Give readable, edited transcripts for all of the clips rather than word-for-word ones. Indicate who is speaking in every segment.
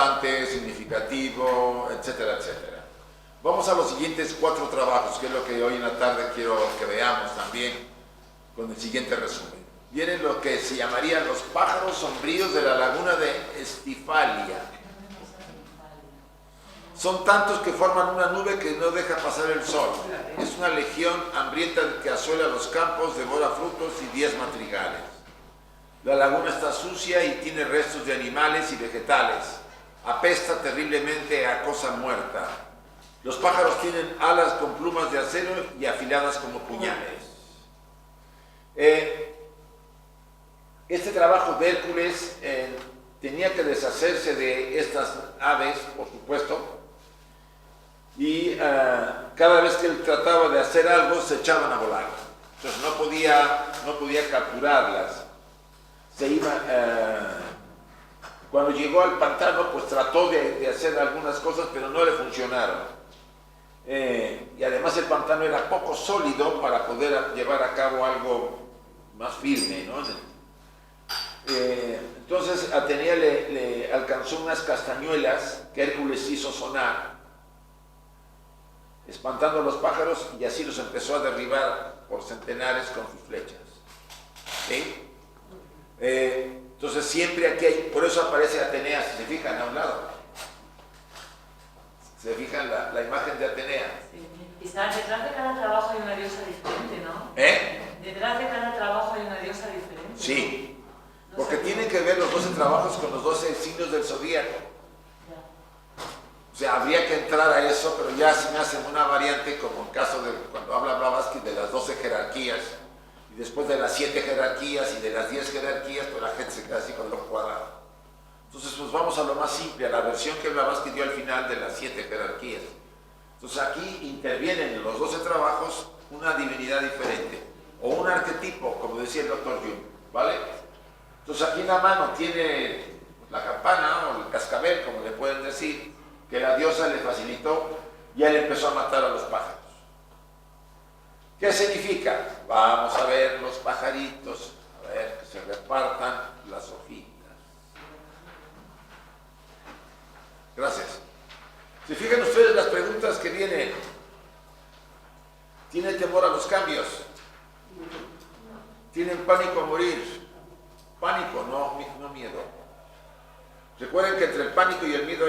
Speaker 1: importante, significativo, etcétera, etcétera. Vamos a los siguientes 4 trabajos, que es lo que hoy en la tarde quiero que veamos también con el siguiente resumen. Vienen lo que se llamarían los pájaros sombríos de la laguna de Estifalia. Son tantos que forman una nube que no deja pasar el sol. Es una legión hambrienta que asuela los campos, devora frutos y 10 madrigales. La laguna está sucia y tiene restos de animales y vegetales. Apesta terriblemente a cosa muerta. Los pájaros tienen alas con plumas de acero y afiladas como puñales. Este trabajo de Hércules tenía que deshacerse de estas aves, por supuesto, y cada vez que él trataba de hacer algo se echaban a volar. Entonces no podía capturarlas. Cuando llegó al pantano, pues trató de hacer algunas cosas, pero no le funcionaron. Y además el pantano era poco sólido para poder llevar a cabo algo más firme, ¿no? Entonces Atenea le alcanzó unas castañuelas que Hércules hizo sonar, espantando a los pájaros, y así los empezó a derribar por centenares con sus flechas. ¿Sí? Entonces siempre aquí hay, por eso aparece Atenea, si se fijan a un lado. ¿Se fijan la imagen de Atenea?
Speaker 2: Sí. Y detrás de cada trabajo hay una diosa diferente, ¿no? Detrás de cada trabajo hay una diosa diferente.
Speaker 1: Sí, ¿no? Porque tienen que ver los 12 trabajos con los 12 signos del zodíaco. O sea, habría que entrar a eso, pero ya se me hacen una variante, como el caso de cuando habla Blavatsky de las 12 jerarquías, y después de las 7 jerarquías y de las 10 jerarquías, pues la gente se queda así con los cuadrados. Entonces, pues vamos a lo más simple, a la versión que Blavatsky dio al final de las 7 jerarquías. Entonces aquí intervienen en los 12 trabajos una divinidad diferente, o un arquetipo, como decía el doctor Jung, ¿vale? Entonces aquí en la mano tiene la campana, o el cascabel, como le pueden decir, que la diosa le facilitó, y él empezó a matar a los pájaros. ¿Qué significa? Vamos a ver los pajaritos, a ver que se repartan las hojitas. Gracias. Si fijan ustedes las preguntas que vienen, ¿tienen temor a los cambios? ¿Tienen pánico a morir? Pánico, no miedo. Recuerden que entre el pánico y el miedo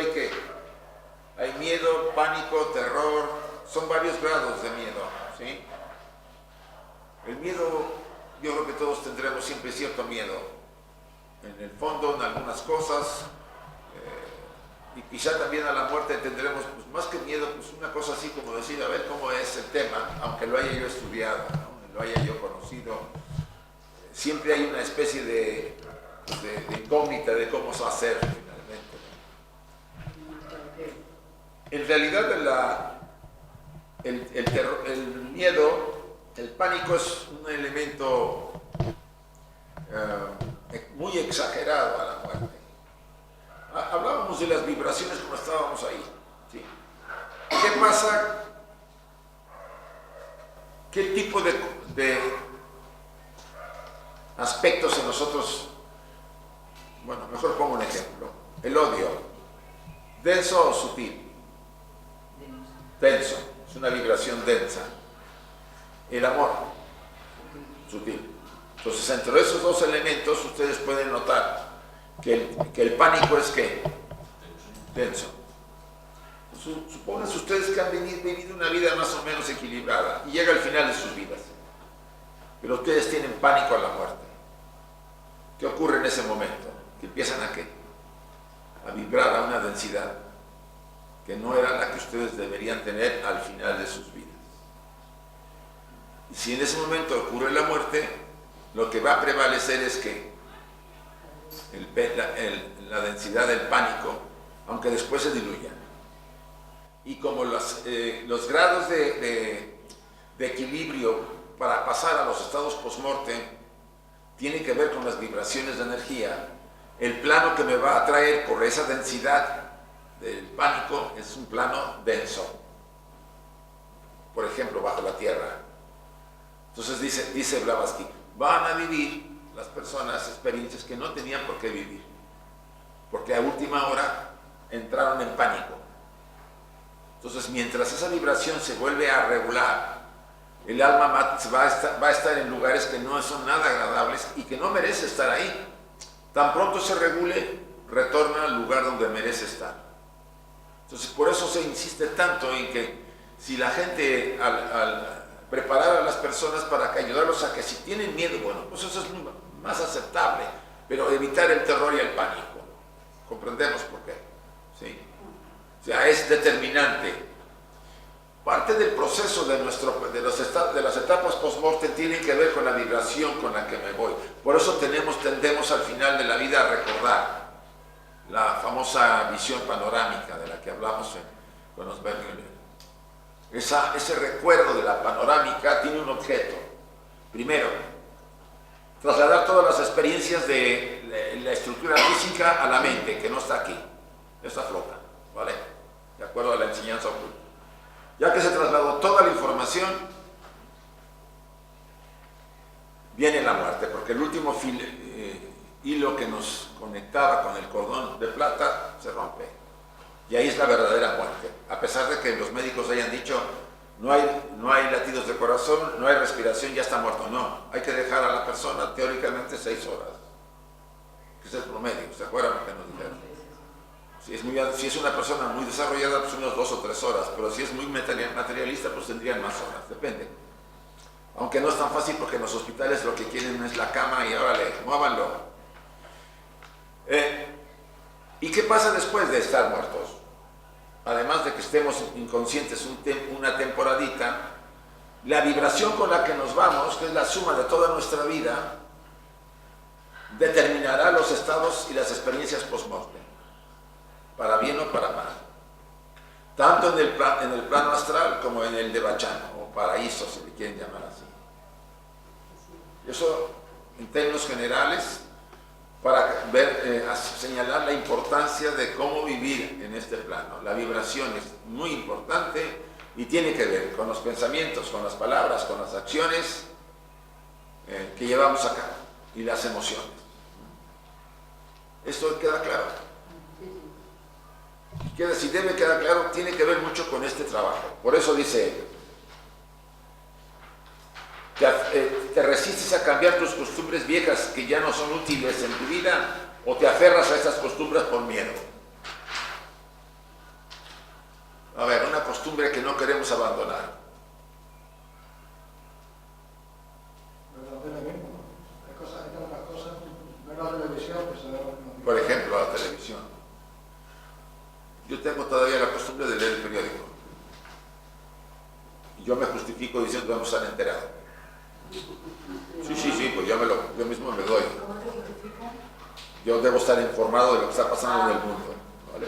Speaker 1: hay miedo, pánico, terror, son varios grados de miedo, ¿sí? El miedo, yo creo que todos tendremos siempre cierto miedo, en el fondo, en algunas cosas, y quizá también a la muerte tendremos, pues más que miedo, pues una cosa así como decir, a ver cómo es el tema, aunque lo haya yo estudiado, ¿no? Lo haya yo conocido, siempre hay una especie de incógnita de cómo se va a hacer finalmente. En realidad el miedo, el pánico es un elemento muy exagerado a la muerte. Hablábamos de las vibraciones como estábamos ahí, ¿sí? ¿Qué pasa? ¿Qué tipo de aspectos en nosotros? Bueno, mejor pongo un ejemplo. El odio, ¿denso o sutil? Denso, es una vibración densa. El amor, sutil. Entonces, entre esos dos elementos, ustedes pueden notar que el pánico es ¿qué? Denso. Supónganse ustedes que han vivido una vida más o menos equilibrada y llega al final de sus vidas, pero ustedes tienen pánico a la muerte. ¿Qué ocurre en ese momento? Que empiezan a ¿qué? A vibrar a una densidad que no era la que ustedes deberían tener al final de sus vidas. Y si en ese momento ocurre la muerte, lo que va a prevalecer es que la densidad del pánico, aunque después se diluya. Y como los grados de equilibrio para pasar a los estados post-mortem tienen que ver con las vibraciones de energía, el plano que me va a traer por esa densidad del pánico es un plano denso. Por ejemplo, bajo la tierra. Entonces dice Blavatsky, van a vivir las personas experiencias que no tenían por qué vivir, porque a última hora entraron en pánico. Entonces, mientras esa vibración se vuelve a regular, el alma va a estar en lugares que no son nada agradables y que no merece estar ahí. Tan pronto se regule, retorna al lugar donde merece estar. Entonces, por eso se insiste tanto en que si la gente, al preparar a las personas para que ayudarlos a que si tienen miedo, bueno, pues eso es más aceptable, pero evitar el terror y el pánico. Comprendemos por qué. ¿Sí? O sea, es determinante. Parte del proceso de las etapas post-mortem tiene que ver con la vibración con la que me voy. Por eso tendemos al final de la vida a recordar la famosa visión panorámica de la que hablamos con los Berliner. Ese recuerdo de la panorámica tiene un objeto. Primero, trasladar todas las experiencias de la estructura física a la mente, que no está aquí, está flota, ¿vale? De acuerdo a la enseñanza oculta. Ya que se trasladó toda la información, viene la muerte, porque el último hilo que nos conectaba con el cordón de plata se rompe. Y ahí es la verdadera muerte. A pesar de que los médicos hayan dicho, no hay latidos de corazón, no hay respiración, ya está muerto. No, hay que dejar a la persona teóricamente 6 horas, que es el promedio. ¿Se acuerdan lo que nos dijeron? Si es una persona muy desarrollada, pues unos 2 o 3 horas, pero si es muy materialista, pues tendrían más horas, depende. Aunque no es tan fácil porque en los hospitales lo que quieren es la cama y órale, muévanlo. ¿Y qué pasa después de estar muertos? Además de que estemos inconscientes una temporadita, la vibración con la que nos vamos, que es la suma de toda nuestra vida, determinará los estados y las experiencias post-mortem, para bien o para mal, tanto en el plano astral como en el de Bachán, o paraíso, si le quieren llamar así. Eso, en términos generales, para señalar la importancia de cómo vivir en este plano. La vibración es muy importante y tiene que ver con los pensamientos, con las palabras, con las acciones que llevamos a cabo y las emociones. ¿Esto queda claro? Si debe quedar claro, tiene que ver mucho con este trabajo. Por eso dice, te resistes a cambiar tus costumbres viejas que ya no son útiles en tu vida, o te aferras a estas costumbres por miedo. A ver, una costumbre que no queremos abandonar. Por ejemplo, la televisión. Yo tengo todavía la costumbre de leer el periódico. Y yo me justifico diciendo que vamos a estar enterados. Sí, pues yo mismo me doy.
Speaker 2: ¿Cómo te justificas?
Speaker 1: Yo debo estar informado de lo que está pasando en el mundo, ¿vale?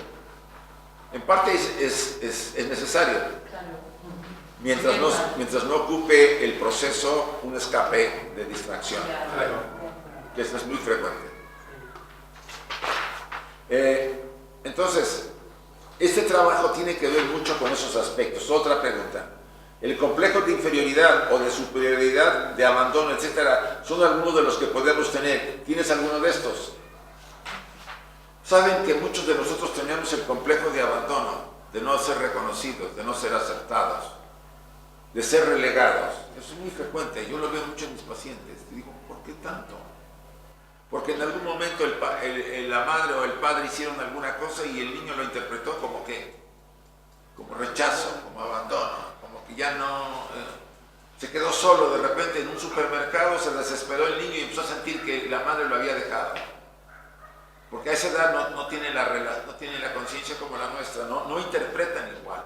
Speaker 1: En parte es necesario, mientras no ocupe el proceso un escape de distracción, ¿vale? Que eso es muy frecuente. Entonces, este trabajo tiene que ver mucho con esos aspectos. Otra pregunta. El complejo de inferioridad o de superioridad, de abandono, etcétera, son algunos de los que podemos tener. ¿Tienes alguno de estos? Saben que muchos de nosotros tenemos el complejo de abandono, de no ser reconocidos, de no ser aceptados, de ser relegados. Eso es muy frecuente. Yo lo veo mucho en mis pacientes. Te digo, ¿por qué tanto? Porque en algún momento la madre o el padre hicieron alguna cosa y el niño lo interpretó como rechazo, como abandono. Que ya no se quedó solo de repente en un supermercado, se desesperó el niño y empezó a sentir que la madre lo había dejado, porque a esa edad no tiene la conciencia como la nuestra, no interpretan igual.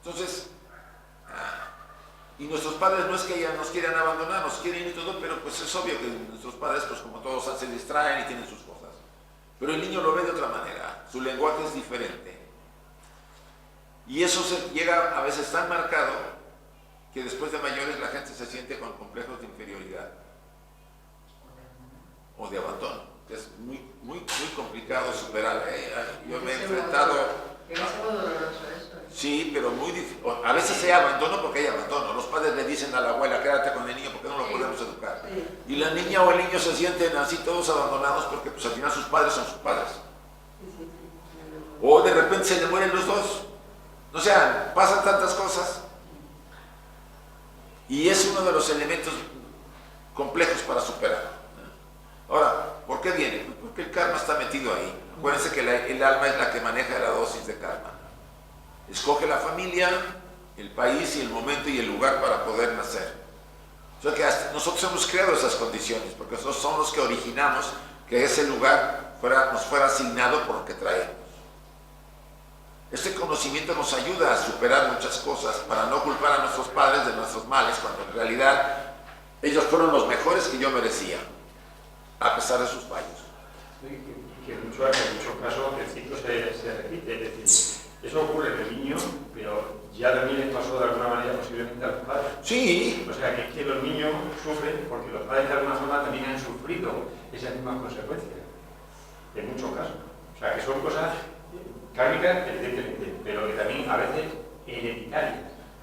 Speaker 1: Entonces, y nuestros padres no es que ya nos quieran abandonar, nos quieren y todo, pero pues es obvio que nuestros padres, pues como todos, se distraen y tienen sus cosas, pero el niño lo ve de otra manera, su lenguaje es diferente. Y eso llega a veces tan marcado que después de mayores la gente se siente con complejos de inferioridad o de abandono. Es muy complicado superar. Yo me he enfrentado...
Speaker 2: Es algo doloroso eso.
Speaker 1: Sí, pero muy difícil. A veces hay abandono porque hay abandono. Los padres le dicen a la abuela, quédate con el niño porque no lo podemos educar. Y la niña o el niño se sienten así todos abandonados porque pues al final sus padres son sus padres. O de repente se le mueren los dos. O sea, pasan tantas cosas. Y es uno de los elementos complejos para superar. Ahora, ¿por qué viene? Porque el karma está metido ahí. Acuérdense que el alma es la que maneja la dosis de karma. Escoge la familia, el país y el momento y el lugar para poder nacer. O sea que nosotros hemos creado esas condiciones, porque nosotros somos los que originamos que ese lugar nos fuera asignado por lo que traemos. Este conocimiento nos ayuda a superar muchas cosas, para no culpar a nuestros padres de nuestros males, cuando en realidad ellos fueron los mejores que yo merecía, a pesar de sus fallos.
Speaker 3: Que en muchos casos el ciclo se repite, es decir, eso ocurre en el niño, pero ya también les pasó de alguna manera posiblemente a los padres.
Speaker 1: Sí.
Speaker 3: O sea, que es que los niños sufren porque los padres de alguna forma también han sufrido esas mismas consecuencias, en muchos casos. O sea, que son cosas kármicas, evidentemente, pero que también a veces hereditarias.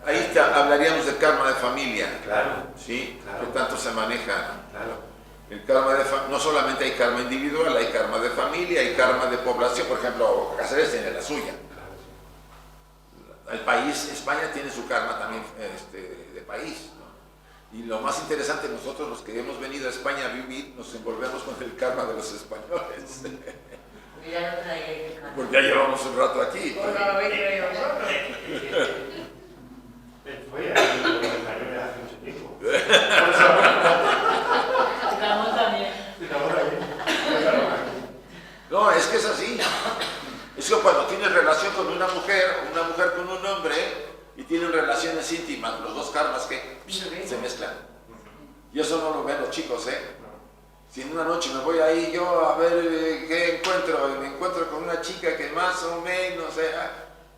Speaker 1: Ahí hablaríamos de karma de familia.
Speaker 3: Claro.
Speaker 1: ¿Sí?
Speaker 3: Claro.
Speaker 1: Que tanto se maneja.
Speaker 3: Claro.
Speaker 1: El karma no solamente hay karma individual, hay karma de familia, hay karma de población. Por ejemplo, Cáceres tiene la suya. El país, España tiene su karma también de país, ¿no? Y lo más interesante, nosotros los que hemos venido a España a vivir, nos envolvemos con el karma de los españoles. Porque ya llevamos un rato aquí.
Speaker 2: Pues no lo habéis creído vosotros.
Speaker 3: Fue ahí los españoles hace mucho tiempo.
Speaker 2: Estamos también.
Speaker 1: No, es que es así. Es que cuando tienes relación con una mujer con un hombre, y tienen relaciones íntimas, los dos karmas que se mezclan. Y eso no lo ven los chicos, ¿eh? Si en una noche me voy ahí yo a ver qué encuentro, y me encuentro con una chica que más o menos,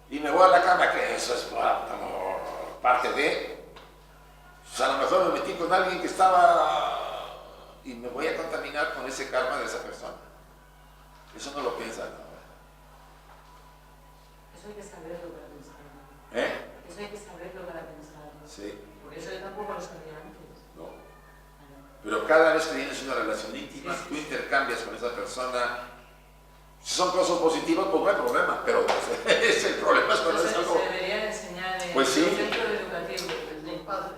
Speaker 1: y me voy a la cama, que eso es como parte de... Pues a lo mejor me metí con alguien que estaba... y me voy a contaminar con ese karma de esa persona. Eso no lo piensan, ¿no?
Speaker 2: Eso hay que saberlo para pensarlo. Eso hay que saberlo para pensarlo.
Speaker 1: Sí.
Speaker 2: Por eso yo tampoco lo sabía antes.
Speaker 1: No. Pero cada vez que tienes una relación íntima, tú intercambias con esa persona. Si son cosas positivas, pues no hay problema. Pero es el problema es cuando es algo...
Speaker 2: Se debería enseñar en
Speaker 1: pues sí.
Speaker 2: el centro educativo, el padre,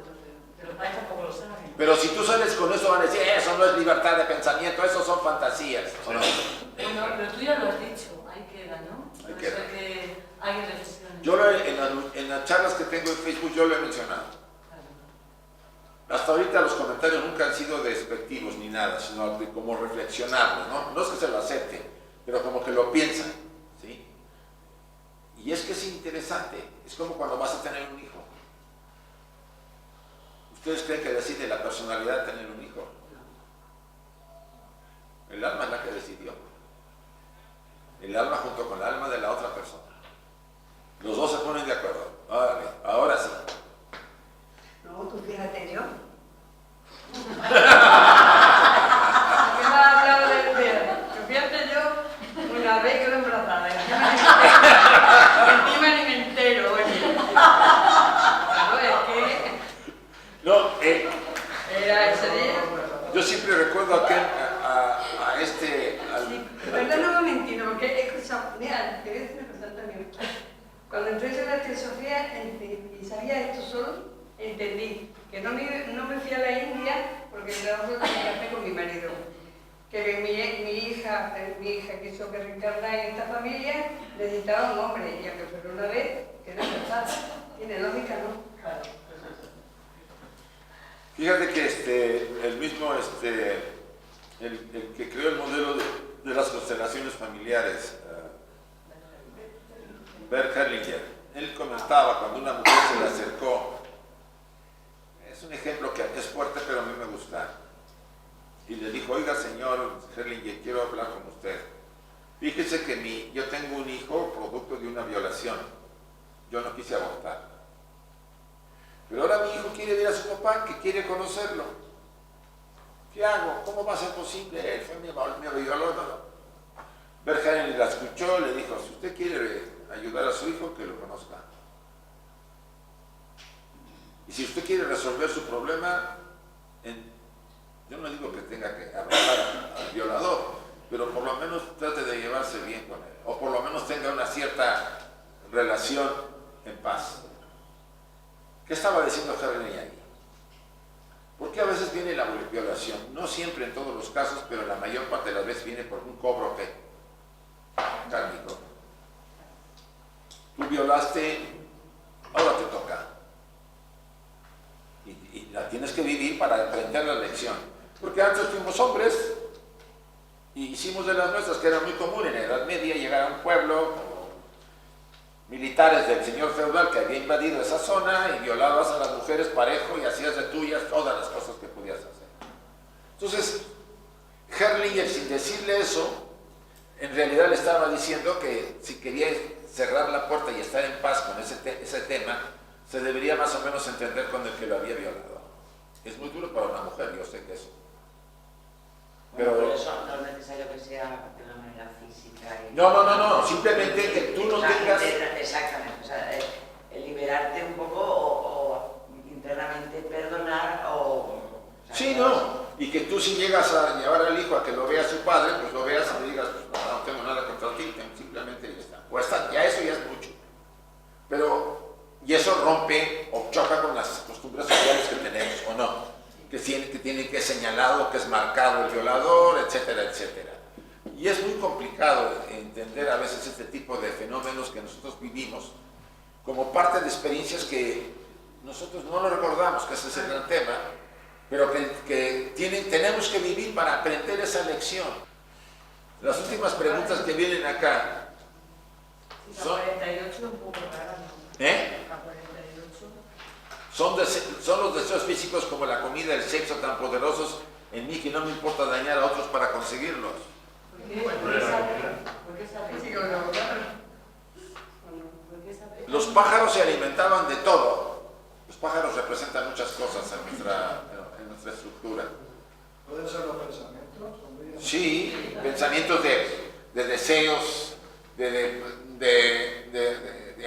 Speaker 2: pero los padres tampoco lo saben.
Speaker 1: Pero si tú sales con eso, van a decir, eso no es libertad de pensamiento, eso son fantasías. ¿O no?
Speaker 2: Bueno, pero tú ya lo has dicho, ahí queda, ¿no?
Speaker 1: Ahí
Speaker 2: Por
Speaker 1: queda.
Speaker 2: eso que hay reflexiones.
Speaker 1: Yo en las charlas que tengo en Facebook, yo lo he mencionado. Hasta ahorita los comentarios nunca han sido despectivos ni nada, sino como reflexionarlos, ¿no? No es que se lo acepten, pero como que lo piensan, ¿sí? Y es que es interesante, es como cuando vas a tener un hijo. ¿Ustedes creen que decide la personalidad tener un hijo? El alma es la que decidió. El alma junto con el alma de la otra persona. Los dos se ponen de acuerdo. Ahora sí.
Speaker 4: No, tú fíjate yo.
Speaker 2: ¿Qué me has hablado del dedo? Que fíjate yo, una vez quedó embarazada. Encima ni me entero, oye. Claro, es que...
Speaker 1: No,
Speaker 2: Era ese día.
Speaker 1: yo siempre recuerdo
Speaker 4: Sí, perdón un momentito, porque he escuchado, mira, te voy a decir una cosa también. Cuando entré en la teosofía y sabía esto solo, entendí que no me fui a la India porque trabajo con café con mi marido. Que mi hija quiso que reencarnara en esta familia, necesitaba un hombre, y aunque fuera una vez, que no pensaba. Tiene lógica, ¿no? Claro.
Speaker 1: Fíjate que el mismo, el que creó el modelo de las constelaciones familiares, Bert Hellinger, él comentaba cuando una mujer se le acercó, es un ejemplo que es fuerte pero a mí me gusta, y le dijo, oiga señor Hellinger, quiero hablar con usted. Fíjese que yo tengo un hijo producto de una violación, yo no quise abortar. Pero ahora mi hijo quiere ver a su papá, que quiere conocerlo. ¿Qué hago? ¿Cómo va a ser posible? Él fue mi violó. Bert Hellinger la escuchó, le dijo, si usted quiere ayudar a su hijo, que lo conozca. Y si usted quiere resolver su problema, yo no digo que tenga que abrazar al violador, pero por lo menos trate de llevarse bien con él, o por lo menos tenga una cierta relación en paz. ¿Qué estaba diciendo Harry ahí? Porque a veces viene la violación, no siempre en todos los casos, pero la mayor parte de las veces viene por un cobro kármico. Tú violaste, ahora te toca. Y la tienes que vivir para aprender la lección. Porque antes fuimos hombres y hicimos de las nuestras, que era muy común en la Edad Media, llegar a un pueblo como militares del señor feudal que había invadido esa zona y violabas a las mujeres parejo y hacías de tuyas todas las cosas que podías hacer. Entonces, Herlinger, sin decirle eso, en realidad le estaba diciendo que si quería cerrar la puerta y estar en paz con ese tema, se debería más o menos entender con el que lo había violado. Es muy duro para una mujer, yo sé que eso.
Speaker 5: Pero por eso no es necesario que sea de una manera física.
Speaker 1: No, simplemente que tú no tengas...
Speaker 5: Exactamente, o sea, liberarte un poco o internamente perdonar o sea,
Speaker 1: sí, no, y que tú si llegas a llevar al hijo a que lo vea su padre, pues lo veas y le digas, pues no tengo nada contra ti, simplemente ya está. O está, ya eso ya es mucho. Pero, y eso rompe o choca con las costumbres sociales que tenemos, ¿o no? Que tiene que señalado, que es marcado el violador, etcétera, etcétera. Y es muy complicado entender a veces este tipo de fenómenos que nosotros vivimos como parte de experiencias que nosotros no lo recordamos, que ese es el gran tema, pero que tenemos que vivir para aprender esa lección. Las últimas preguntas que vienen acá
Speaker 2: son... La 48 un poco rara, ¿no? La 48.
Speaker 1: Son los deseos físicos como la comida, el sexo tan poderosos en mí que no me importa dañar a otros para conseguirlos.
Speaker 2: ¿Por qué
Speaker 1: Los pájaros se alimentaban de todo. Los pájaros representan muchas cosas en nuestra estructura.
Speaker 6: ¿Pueden ser los pensamientos?
Speaker 1: Sí, pensamientos de deseos, de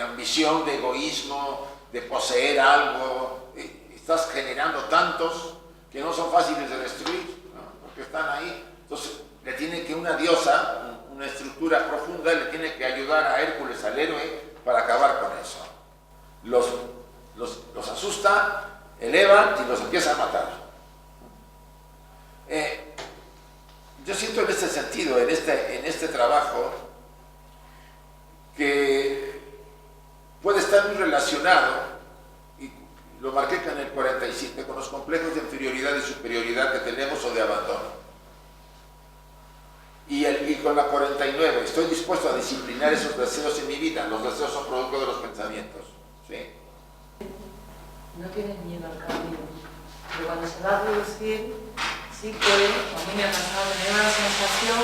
Speaker 1: ambición, de egoísmo, de poseer algo. Estás generando tantos que no son fáciles de destruir, ¿no? Porque están ahí. Entonces, le tiene que una diosa, una estructura profunda, le tiene que ayudar a Hércules, al héroe, para acabar con eso. Los asusta, eleva y los empieza a matar. Yo siento en este sentido, en este trabajo, que puede estar muy relacionado, y lo marqué en el 47, con los complejos de inferioridad y superioridad que tenemos o de abandono. Y con la 49, estoy dispuesto a disciplinar esos deseos en mi vida. Los deseos son producto de los pensamientos. ¿Sí?
Speaker 2: No tienes miedo al cambio, pero cuando se va a producir, sí puede, a mí me ha pasado tener una sensación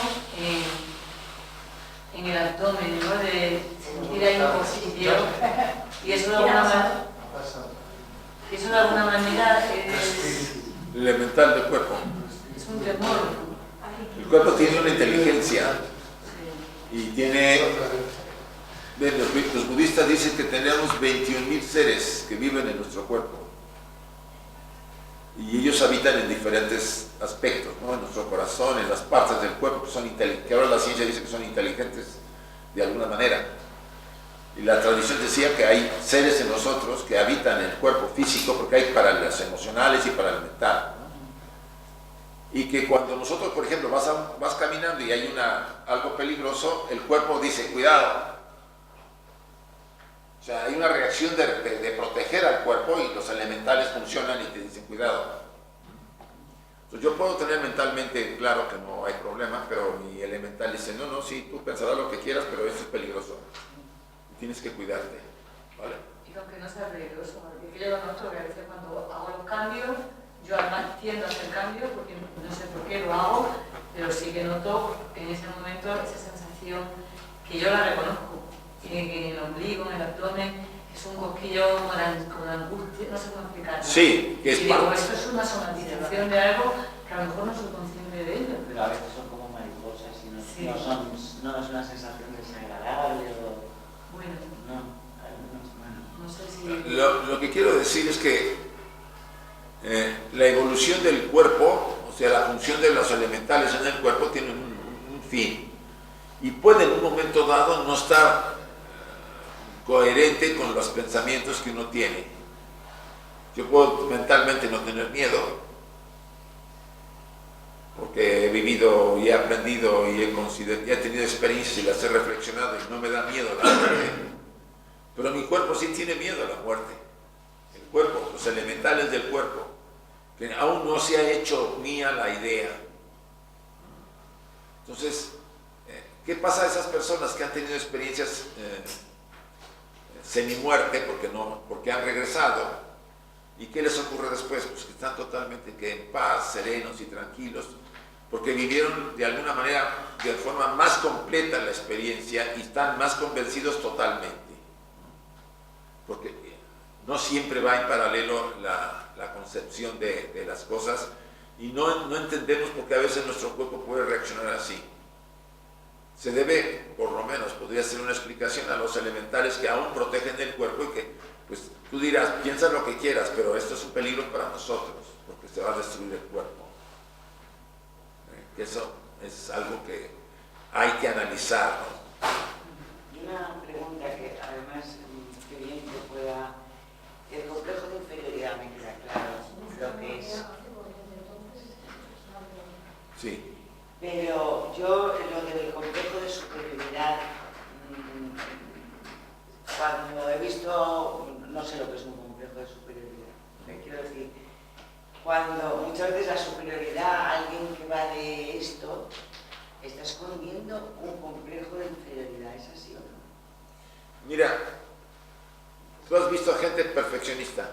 Speaker 2: en el abdomen, ¿no? De sentir ahí un cosquilleo, y eso de alguna manera es
Speaker 1: elemental del cuerpo.
Speaker 2: Es un temor.
Speaker 1: El cuerpo tiene una inteligencia y tiene... Los budistas dicen que tenemos 21.000 seres que viven en nuestro cuerpo y ellos habitan en diferentes aspectos, ¿no? En nuestro corazón, en las partes del cuerpo que son inteligentes, que ahora la ciencia dice que son inteligentes de alguna manera, y la tradición decía que hay seres en nosotros que habitan el cuerpo físico, porque hay para las emocionales y para el mental, ¿no? Y que cuando nosotros, por ejemplo, vas caminando y hay algo peligroso, el cuerpo dice, cuidado. O sea, hay una reacción de proteger al cuerpo y los elementales funcionan y te dicen, cuidado. Entonces yo puedo tener mentalmente claro que no hay problema, pero mi elemental dice, no, sí, tú pensarás lo que quieras, pero esto es peligroso. Y tienes que cuidarte, ¿vale?
Speaker 2: Y aunque no sea peligroso, porque yo lo noto que a veces cuando hago los cambios, yo además tiendo a hacer cambios porque no sé por qué lo hago, pero sí que noto en ese momento esa sensación que yo la reconozco, en el ombligo, en el abdomen, es un cosquillo con angustia, no sé cómo explicarlo.
Speaker 1: Sí, que es
Speaker 2: y digo, esto es una somatización de algo que a lo mejor no soy consciente de ello.
Speaker 5: Pero a veces son como mariposas y no es una sensación desagradable o...
Speaker 2: Bueno, no sé si...
Speaker 1: Lo que quiero decir es que la evolución del cuerpo, o sea, la función de los elementales en el cuerpo tiene un fin. Y puede en un momento dado no estar coherente con los pensamientos que uno tiene. Yo puedo mentalmente no tener miedo, porque he vivido y he aprendido y he tenido experiencias y las he reflexionado y no me da miedo la muerte. Pero mi cuerpo sí tiene miedo a la muerte. El cuerpo, los elementales del cuerpo, que aún no se ha hecho mía la idea. Entonces, ¿qué pasa a esas personas que han tenido experiencias semi-muerte porque han regresado? ¿Y qué les ocurre después? Pues que están totalmente en paz, serenos y tranquilos, porque vivieron de alguna manera, de forma más completa la experiencia y están más convencidos totalmente. Porque no siempre va en paralelo la concepción de las cosas y no entendemos por qué a veces nuestro cuerpo puede reaccionar así. Se debe, por lo menos, podría ser una explicación a los elementales que aún protegen el cuerpo y que, pues, tú dirás, piensa lo que quieras, pero esto es un peligro para nosotros, porque se va a destruir el cuerpo. Que eso es algo que hay que analizar, ¿no?
Speaker 5: Y una pregunta que además, que bien que pueda... El complejo de inferioridad me queda claro lo que es.
Speaker 1: Sí.
Speaker 5: Pero yo, lo del complejo de superioridad, cuando he visto, no sé lo que es un complejo de superioridad, quiero decir, cuando muchas veces la superioridad, alguien que va de esto, está escondiendo un complejo de inferioridad, ¿es así o no?
Speaker 1: Mira, ¿tú has visto a gente perfeccionista?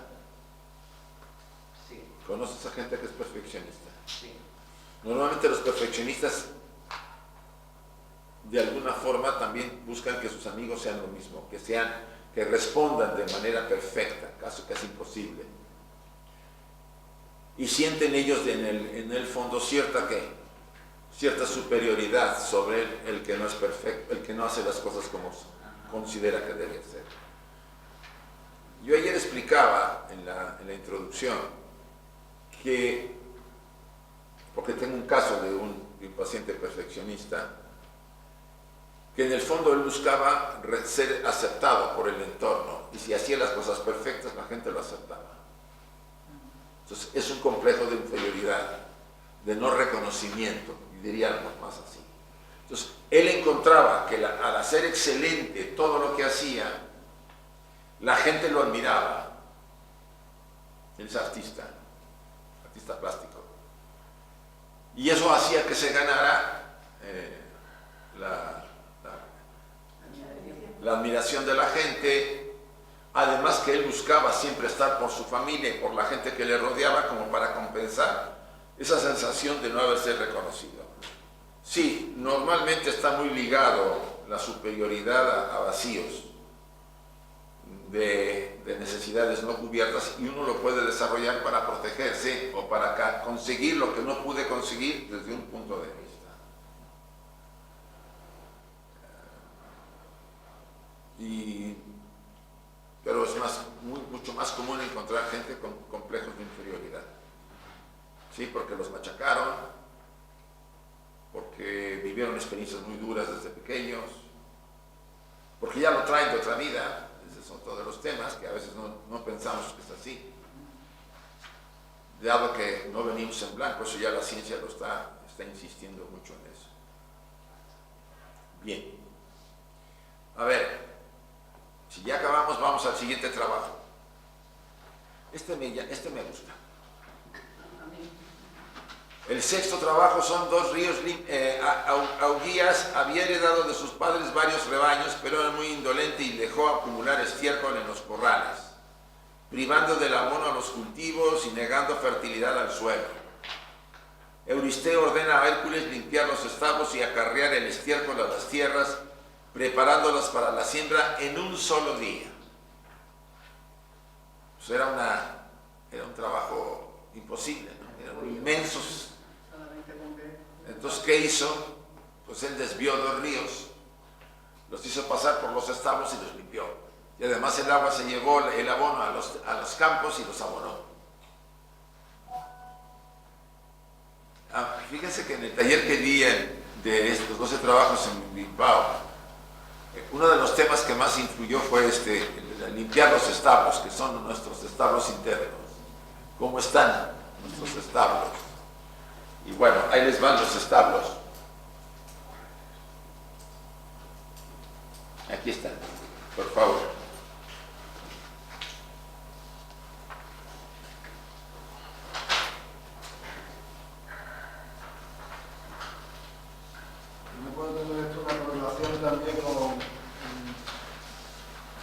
Speaker 5: Sí.
Speaker 1: ¿Conoces a gente que es perfeccionista?
Speaker 5: Sí.
Speaker 1: Normalmente los perfeccionistas de alguna forma también buscan que sus amigos sean lo mismo, que respondan de manera perfecta, caso que es imposible. Y sienten ellos en el fondo cierta superioridad sobre el que no es perfecto, el que no hace las cosas como considera que debe ser. Yo ayer explicaba en la introducción que, porque tengo un caso de un paciente perfeccionista, que en el fondo él buscaba ser aceptado por el entorno, y si hacía las cosas perfectas la gente lo aceptaba. Entonces es un complejo de inferioridad, de no reconocimiento, y diríamos más así. Entonces él encontraba que al hacer excelente todo lo que hacía, la gente lo admiraba. Él es artista plástico. Y eso hacía que se ganara la admiración de la gente, además que él buscaba siempre estar por su familia y por la gente que le rodeaba como para compensar esa sensación de no haberse reconocido. Sí, normalmente está muy ligado la superioridad a vacíos de necesidades no cubiertas, y uno lo puede desarrollar para protegerse o para conseguir lo que no pude conseguir desde un punto de vista. Pero es mucho más común encontrar gente con complejos de inferioridad. Sí, porque los machacaron, porque vivieron experiencias muy duras desde pequeños, porque ya lo traen de otra vida. Esos son todos los temas que a veces no pensamos que es así. Dado que no venimos en blanco, eso ya la ciencia lo está insistiendo mucho en eso. Bien. A ver, si ya acabamos, vamos al siguiente trabajo. Este me gusta. El sexto trabajo son 2 ríos. Augías había heredado de sus padres varios rebaños, pero era muy indolente y dejó acumular estiércol en los corrales, privando del abono a los cultivos y negando fertilidad al suelo. Euristeo ordena a Hércules limpiar los establos y acarrear el estiércol a las tierras, preparándolas para la siembra en un solo día. Pues era un trabajo imposible, ¿no? Eran inmensos. Entonces, ¿qué hizo? Pues él desvió 2 ríos, los hizo pasar por los establos y los limpió. Y además el agua se llevó el abono a los campos y los abonó. Fíjense que en el taller que di de estos 12 trabajos en Bilbao, uno de los temas que más influyó fue limpiar los establos, que son nuestros establos internos. ¿Cómo están nuestros establos? Y bueno, ahí les van los establos. Aquí están, por favor.
Speaker 6: ¿No puede tener esto una correlación también con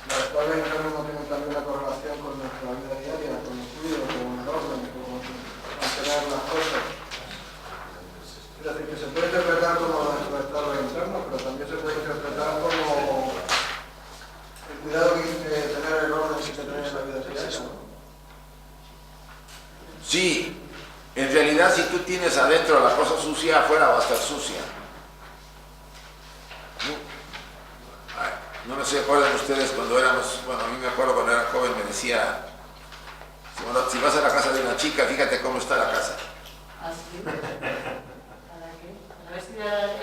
Speaker 6: las escuelas internas no tienen también una correlación con nuestra vida diaria, con el cuidado, con el orden, con mantener las cosas? Es decir, que se puede interpretar como nuestro estado interno, pero también se puede interpretar como el cuidado de tener el orden que se tiene en la vida diaria, ¿no?
Speaker 1: Sí, en realidad si tú tienes adentro la cosa sucia, afuera va a estar sucia. No me sé, acuerdan ustedes cuando éramos, bueno, a mí me acuerdo cuando era joven, me decía, bueno, si vas a la casa de una chica, fíjate cómo está la casa.
Speaker 2: ¿Ah, sí? ¿Para qué? Para ver si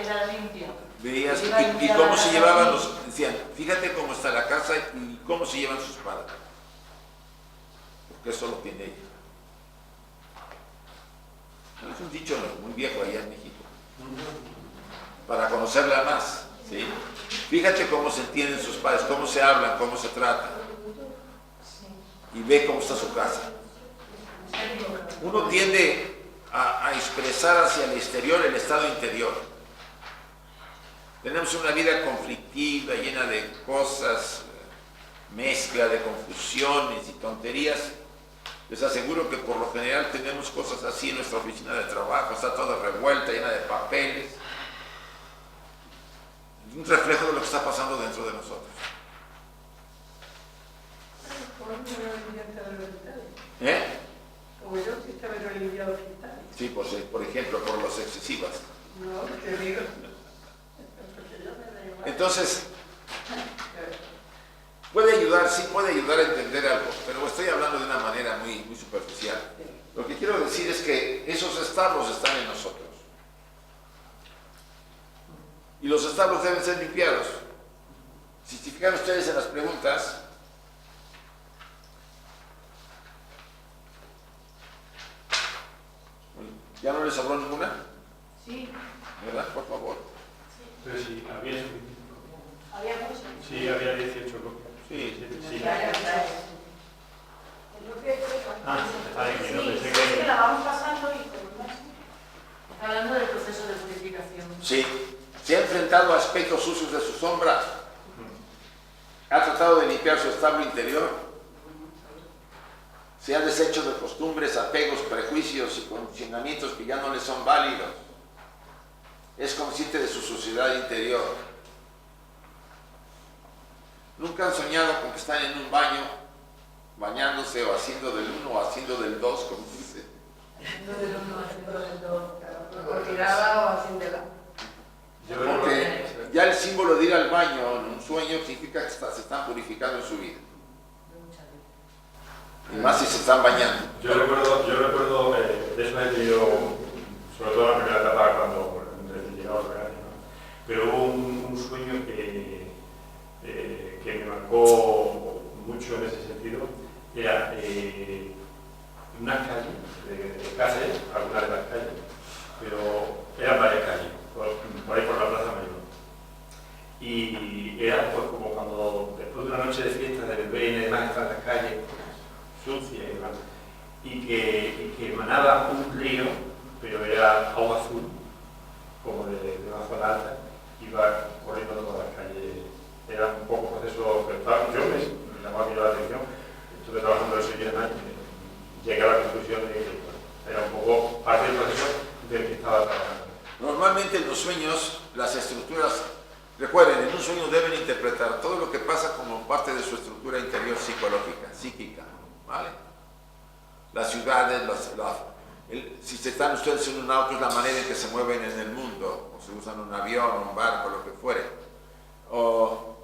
Speaker 2: era limpia.
Speaker 1: Veías
Speaker 2: Iba a
Speaker 1: y
Speaker 2: limpiar
Speaker 1: cómo
Speaker 2: la
Speaker 1: se
Speaker 2: casa
Speaker 1: llevaban
Speaker 2: y-
Speaker 1: los, decían, fíjate cómo está la casa y cómo se llevan sus padres. Porque eso lo tiene ella. Es un dicho muy viejo allá en México. Para conocerla más, ¿sí? Fíjate cómo se entienden sus padres, cómo se hablan, cómo se tratan. Y ve cómo está su casa. Uno tiende a expresar hacia el exterior el estado interior. Tenemos una vida conflictiva, llena de cosas, mezcla de confusiones y tonterías. Les aseguro que por lo general tenemos cosas así en nuestra oficina de trabajo, está toda revuelta, llena de papeles. Un reflejo de lo que está pasando dentro de nosotros. ¿Eh?
Speaker 4: Como yo, si estaba yo limpiado hospitales.
Speaker 1: Sí, pues, por ejemplo, por las excesivas.
Speaker 4: No, te digo.
Speaker 1: Entonces, puede ayudar, sí puede ayudar a entender algo, pero estoy hablando de una manera muy superficial. Lo que quiero decir es que esos establos están en nosotros. Y los establos deben ser limpiados. Si se fijan ustedes en las preguntas, ¿ya no les habló ninguna?
Speaker 2: Sí.
Speaker 1: ¿Verdad? Por favor.
Speaker 3: Pero sí, había
Speaker 2: Había muchos.
Speaker 3: Sí, había 18 copias.
Speaker 1: Sí.
Speaker 3: Sí.
Speaker 2: Ah,
Speaker 3: está bien, que no
Speaker 2: sí,
Speaker 3: pensé
Speaker 2: es
Speaker 3: que-
Speaker 2: que la vamos pasando y está hablando del proceso de purificación.
Speaker 1: Sí. Se ha enfrentado a aspectos sucios de su sombra. Ha tratado de limpiar su establo interior. Se ha deshecho de costumbres, apegos, prejuicios y condicionamientos que ya no le son válidos. Es consciente de su suciedad interior. Nunca han soñado con que están en un baño, bañándose o haciendo del 1 o haciendo del 2, como dice.
Speaker 2: Haciendo del uno, haciendo del dos.
Speaker 4: O tirada o haciéndola.
Speaker 3: Yo recuerdo-
Speaker 1: Porque ya el símbolo de ir al baño en un sueño significa que se están purificando en su vida. Y más si se están bañando.
Speaker 3: Yo recuerdo de eso he tenido, sobre todo en la primera etapa cuando recién llegado a Granada, ¿no? Pero hubo un sueño que me marcó mucho en ese sentido. Era una calle, de calles, algunas de las calles, pero eran varias calles, por ahí por la Plaza Mayor. Y era pues como cuando después de una noche de fiesta de bebé y demás están las calles sucia y demás, y que emanaba un río, pero era agua azul, como de una zona alta, iba corriendo todas las calles. Era un poco proceso que yo me llamó a la atención, estuve trabajando en 6 años y llegué a la conclusión de que era un poco parte del proceso del que estaba trabajando.
Speaker 1: Normalmente en los sueños, las estructuras, recuerden, en un sueño deben interpretar todo lo que pasa como parte de su estructura interior psíquica, ¿vale? Las ciudades, si se están ustedes en un auto, es la manera en que se mueven en el mundo, o se usan un avión, un barco, lo que fuere. O,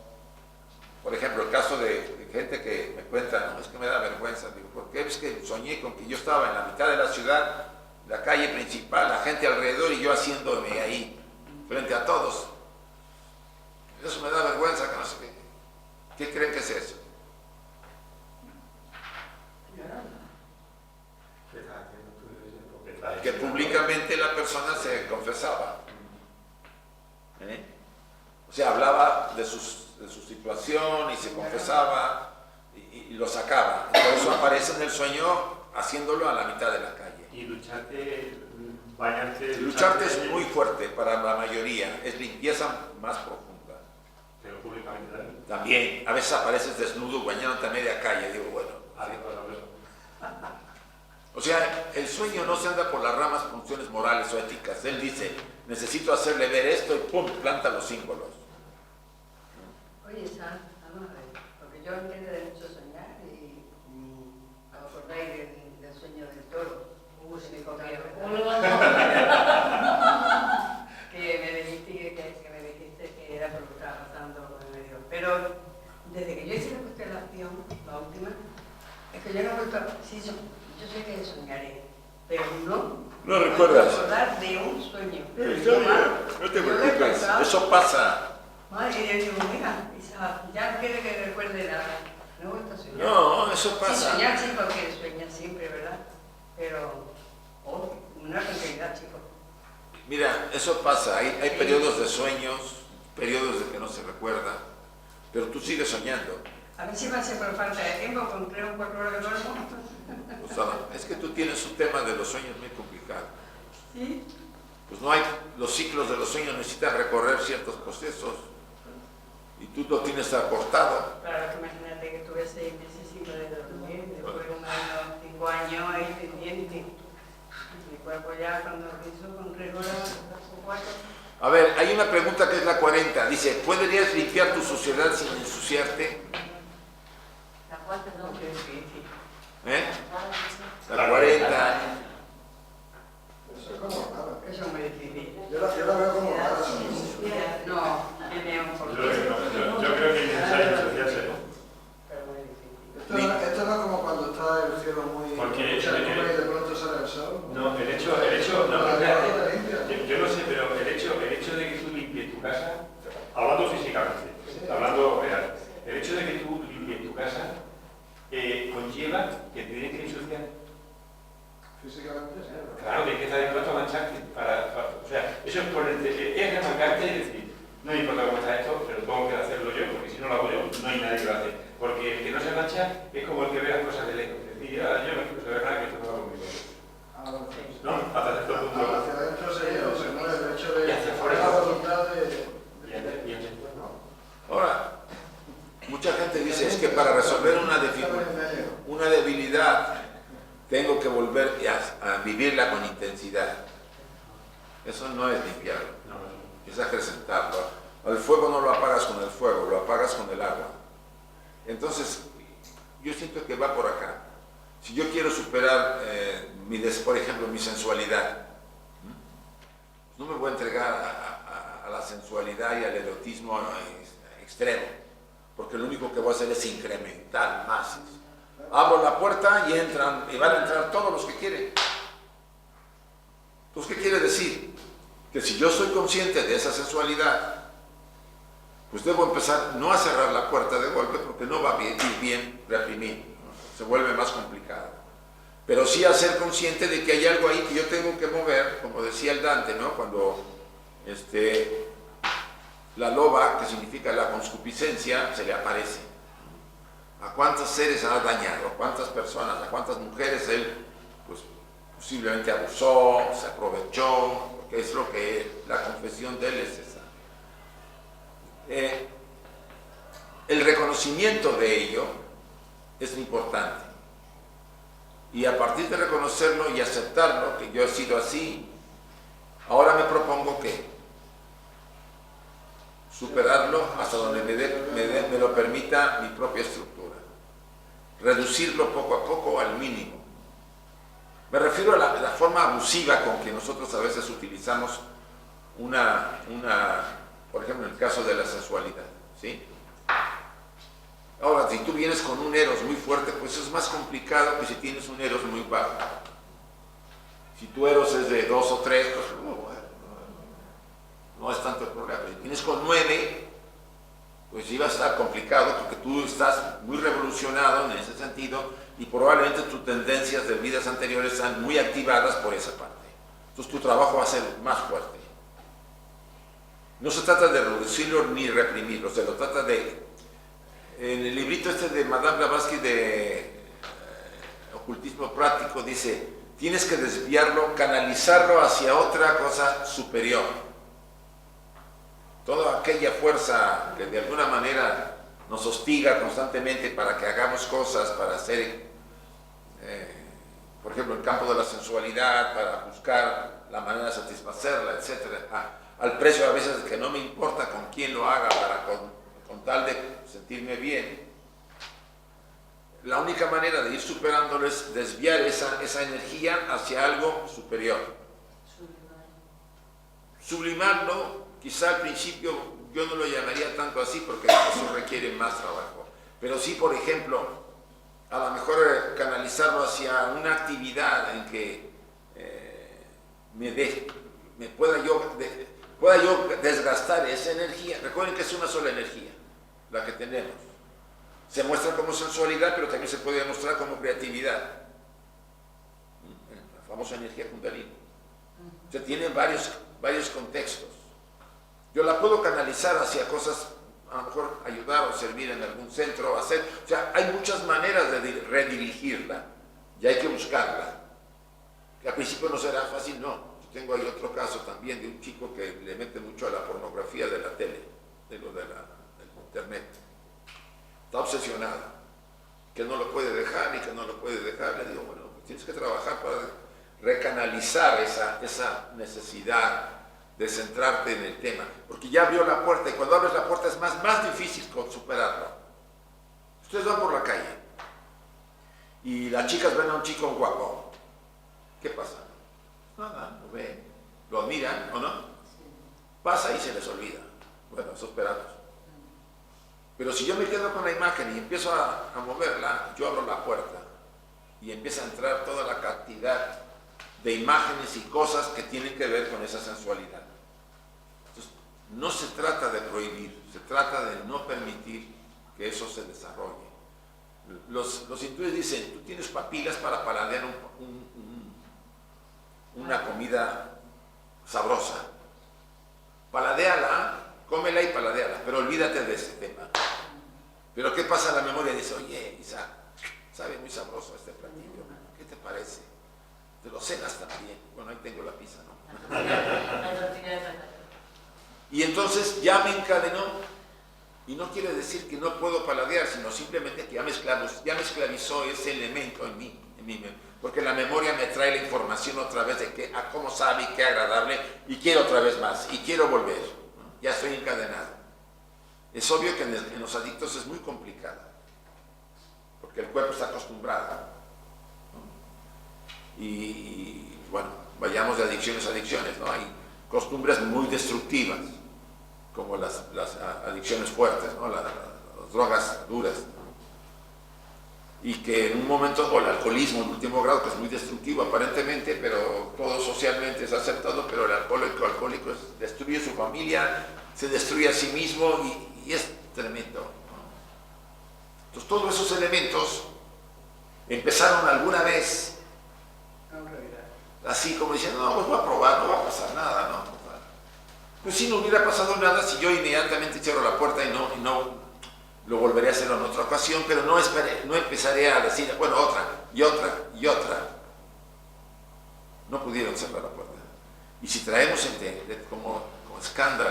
Speaker 1: por ejemplo, el caso de gente que me cuenta, no, es que me da vergüenza, digo, ¿por qué? Es que soñé con que yo estaba en la mitad de la ciudad, la calle principal, la gente alrededor y yo haciéndome ahí. frente a todos. Eso me da vergüenza, que no sé qué. ¿Qué creen que es eso? Que públicamente la persona se confesaba. O sea, hablaba de su situación y se confesaba y lo sacaba. Por eso aparece en el sueño haciéndolo a la mitad de la calle.
Speaker 3: Y lucharte, bañarte...
Speaker 1: Lucharte es muy fuerte para la mayoría, es limpieza más profunda.
Speaker 3: Pero públicamente también.
Speaker 1: También, a veces apareces desnudo bañándote a media calle, digo, bueno.
Speaker 3: Así,
Speaker 1: ¿sí?
Speaker 3: pues,
Speaker 1: O sea, el sueño no se anda por las ramas por funciones morales o éticas. Él dice, necesito hacerle ver esto y pum, planta los símbolos.
Speaker 4: Oye, San, vamos a ver, porque yo entiendo de mucho soñar y acordáis del sueño del toro. Se me comió. Que me dijiste que era por lo que estaba pasando con el medio. Pero desde que yo hice la constelación, la última, es que yo no he vuelto a... Sí, yo sé que soñaré, pero no
Speaker 1: recuerdas.
Speaker 4: Recordar de un sueño.
Speaker 1: No te preocupes, eso pasa.
Speaker 4: Madre, y yo digo, mira, ya no quiere que recuerde nada. No he vuelto a soñar.
Speaker 1: No, eso pasa.
Speaker 4: Sí, soñar sí, porque sueña siempre, ¿verdad? Pero, una tranquilidad, chicos.
Speaker 1: Mira, eso pasa. Hay periodos de sueños, periodos de que no se recuerda, pero tú sigues soñando.
Speaker 4: A mí sí me hace por falta de tiempo, con 3 o 4 horas que duermo.
Speaker 1: O sea, es que tú tienes un tema de los sueños muy complicado.
Speaker 4: Sí.
Speaker 1: Pues no hay, los ciclos de los sueños necesitan recorrer ciertos procesos y tú lo tienes acortado.
Speaker 4: Claro, que imagínate que estuve 6 meses sin poder dormir, después de unos 5 años ahí pendiente. Mi cuerpo ya cuando hizo con 3 horas o 4.
Speaker 1: A ver, hay una pregunta que es la 40. Dice, ¿podrías limpiar tu suciedad sin ensuciarte?
Speaker 2: La cuarta no.
Speaker 4: Qué difícil.
Speaker 1: ¿Eh? La 40.
Speaker 6: Eso es como raro.
Speaker 4: Eso es muy difícil.
Speaker 6: Yo la veo como rara.
Speaker 4: No, tiene un porqué.
Speaker 3: Yo creo que es necesario asociarse, ¿no?
Speaker 4: Pero muy difícil.
Speaker 6: Esto no es como cuando está el cielo muy...
Speaker 3: Porque
Speaker 6: mucha nube y de pronto sale el sol.
Speaker 3: No, el hecho, no, yo no sé, pero el hecho de que tú limpies tu casa, hablando físicamente, hablando real, el hecho de que tú limpies tu casa conlleva que te tienes que ensuciar.
Speaker 6: Físicamente, sí.
Speaker 3: Claro, que hay que estar dispuesto a mancharte. O sea, eso es por es remangarte y decir, no me importa cómo está esto, pero tengo que hacerlo yo, porque si no lo hago yo, no hay nadie que lo hace. Porque el que no se mancha es como el que ve las cosas de lejos. Es decir, yo no quiero saber nada que esto no va conmigo. ¿No? Hasta cierto punto.
Speaker 6: Hacia adentro sería eso, ¿no? El hecho de
Speaker 3: Y hacia afuera.
Speaker 6: la voluntad de...
Speaker 3: Y hacia afuera, ¿no?
Speaker 1: Ahora, mucha gente dice, es que para resolver una debilidad tengo que volver a vivirla con intensidad. Eso no es limpiarlo, es acrecentarlo. Al fuego no lo apagas con el fuego, lo apagas con el agua. Entonces, yo siento que va por acá. Si yo quiero superar, por ejemplo, mi sensualidad, no me voy a entregar a la sensualidad y al erotismo extremo, porque lo único que voy a hacer es incrementar más. Abro la puerta y van a entrar todos los que quieren. Entonces, ¿qué quiere decir? Que si yo soy consciente de esa sensualidad, pues debo empezar no a cerrar la puerta de golpe, porque no va a ir bien reprimir, ¿no? Se vuelve más complicado. Pero sí a ser consciente de que hay algo ahí que yo tengo que mover, como decía el Dante, ¿no? Cuando la loba, que significa la concupiscencia, se le aparece. ¿A cuántos seres ha dañado? ¿A cuántas personas? ¿A cuántas mujeres él pues, posiblemente abusó, se aprovechó? Porque es lo que la confesión de él es esa. El reconocimiento de ello es importante. Y a partir de reconocerlo y aceptarlo, que yo he sido así, ahora me propongo que superarlo hasta donde me lo permita mi propia estructura. Reducirlo poco a poco al mínimo. Me refiero a la forma abusiva con que nosotros a veces utilizamos por ejemplo, en el caso de la sensualidad, ¿sí? Ahora, si tú vienes con un eros muy fuerte, pues es más complicado que si tienes un eros muy bajo. Si tu eros es de 2 o 3, pues no no es tanto el problema. Pero si tienes con 9, pues sí va a estar complicado porque tú estás muy revolucionado en ese sentido y probablemente tus tendencias de vidas anteriores están muy activadas por esa parte. Entonces tu trabajo va a ser más fuerte. No se trata de reducirlo ni reprimirlo, se lo trata de... En el librito este de Madame Blavatsky de Ocultismo Práctico dice, tienes que desviarlo, canalizarlo hacia otra cosa superior. Toda aquella fuerza que de alguna manera nos hostiga constantemente para que hagamos cosas, para hacer, por ejemplo, el campo de la sensualidad, para buscar la manera de satisfacerla, etc. Al precio a veces de que no me importa con quién lo haga, para con tal de sentirme bien. La única manera de ir superándolo es desviar esa energía hacia algo superior. Sublimarlo, quizá al principio yo no lo llamaría tanto así porque eso requiere más trabajo. Pero sí, por ejemplo, a lo mejor canalizarlo hacia una actividad en que pueda yo desgastar esa energía. Recuerden que es una sola energía la que tenemos. Se muestra como sensualidad, pero también se puede mostrar como creatividad. La famosa energía Kundalini. O sea, tiene varios contextos. Yo la puedo canalizar hacia cosas, a lo mejor ayudar o servir en algún centro, o sea, hay muchas maneras de redirigirla y hay que buscarla. Que al principio no será fácil, no. Yo tengo ahí otro caso también de un chico que le mete mucho a la pornografía de la tele, del internet. Está obsesionado, que no lo puede dejar y que no lo puede dejar. Le digo, bueno, pues tienes que trabajar para recanalizar esa necesidad de centrarte en el tema, porque ya abrió la puerta y cuando abres la puerta es más difícil superarlo. Ustedes van por la calle y las chicas ven a un chico guapo. ¿Qué pasa? Nada, lo ven, lo admiran, ¿o no? Pasa y se les olvida. Bueno, eso esperamos. Pero si yo me quedo con la imagen y empiezo a moverla, yo abro la puerta y empieza a entrar toda la cantidad de imágenes y cosas que tienen que ver con esa sensualidad. Entonces, no se trata de prohibir, se trata de no permitir que eso se desarrolle. Los hindúes dicen, tú tienes papilas para paladear una comida sabrosa. Paladéala, cómela y paladéala, pero olvídate de ese tema. Pero ¿qué pasa en la memoria? Dice, oye, Isaac, sabe muy sabroso este platillo, ¿qué te parece? Te lo cenas también. Bueno, ahí tengo la pizza, ¿no? Y entonces ya me encadenó, y no quiere decir que no puedo paladear, sino simplemente que ya me esclavizó ese elemento en mí, porque la memoria me trae la información otra vez de cómo sabe y qué agradable, y quiero otra vez más, y quiero volver, ¿no? Ya estoy encadenado. Es obvio que en los adictos es muy complicado, porque el cuerpo está acostumbrado, ¿no? Y bueno, vayamos de adicciones a adicciones, ¿no? Hay costumbres muy destructivas, como las adicciones fuertes, ¿no? Las drogas duras, ¿no? Y que en un momento, o el alcoholismo en último grado, que es muy destructivo aparentemente, pero todo socialmente es aceptado, pero el alcohólico destruye su familia, se destruye a sí mismo y es tremendo, ¿no? Entonces todos esos elementos empezaron alguna vez así como diciendo, no, pues voy a probar, no va a pasar nada, ¿no? Pues si no hubiera pasado nada si yo inmediatamente cierro la puerta y no lo volveré a hacer en otra ocasión, pero no empezaré a decir, bueno, otra y otra y otra. No pudieron cerrar la puerta. Y si traemos como escándalo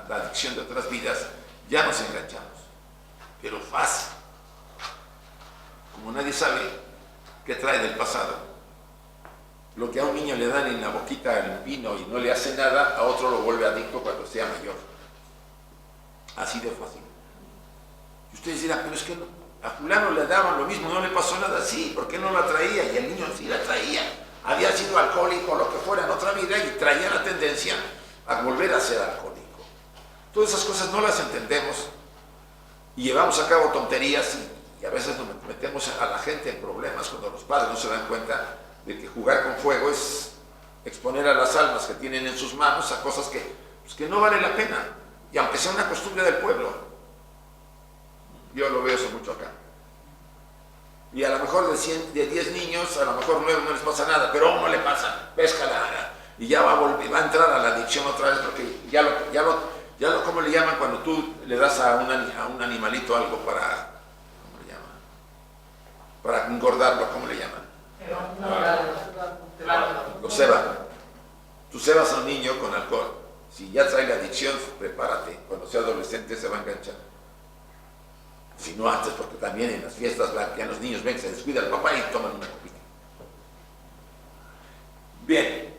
Speaker 1: la adicción de otras vidas, ya nos enganchamos. Pero fácil. Como nadie sabe qué trae del pasado. Lo que a un niño le dan en la boquita el pino y no le hace nada, a otro lo vuelve adicto cuando sea mayor. Así de fácil. Y ustedes dirán, pero es que a fulano le daban lo mismo, no le pasó nada. Sí, ¿por qué no la traía? Y el niño sí la traía. Había sido alcohólico o lo que fuera en otra vida y traía la tendencia a volver a ser alcohólico. Todas esas cosas no las entendemos y llevamos a cabo tonterías y a veces nos metemos a la gente en problemas cuando los padres no se dan cuenta de que jugar con fuego es exponer a las almas que tienen en sus manos a cosas que pues que no vale la pena, y aunque sea una costumbre del pueblo. Yo lo veo eso mucho acá. Y a lo mejor de 10 niños, a lo mejor 9 no les pasa nada, pero a uno le pasa, péscala, y ya va a entrar a la adicción otra vez, porque ¿cómo le llaman cuando tú le das a un animalito algo para, ¿cómo le llaman? Para engordarlo, ¿cómo le llaman? Lo ceban. Tú cebas a un niño con alcohol. Si ya trae la adicción, prepárate, cuando sea adolescente se va a enganchar. Si no antes, porque también en las fiestas ya los niños ven que se descuida el papá y toman una copita. Bien.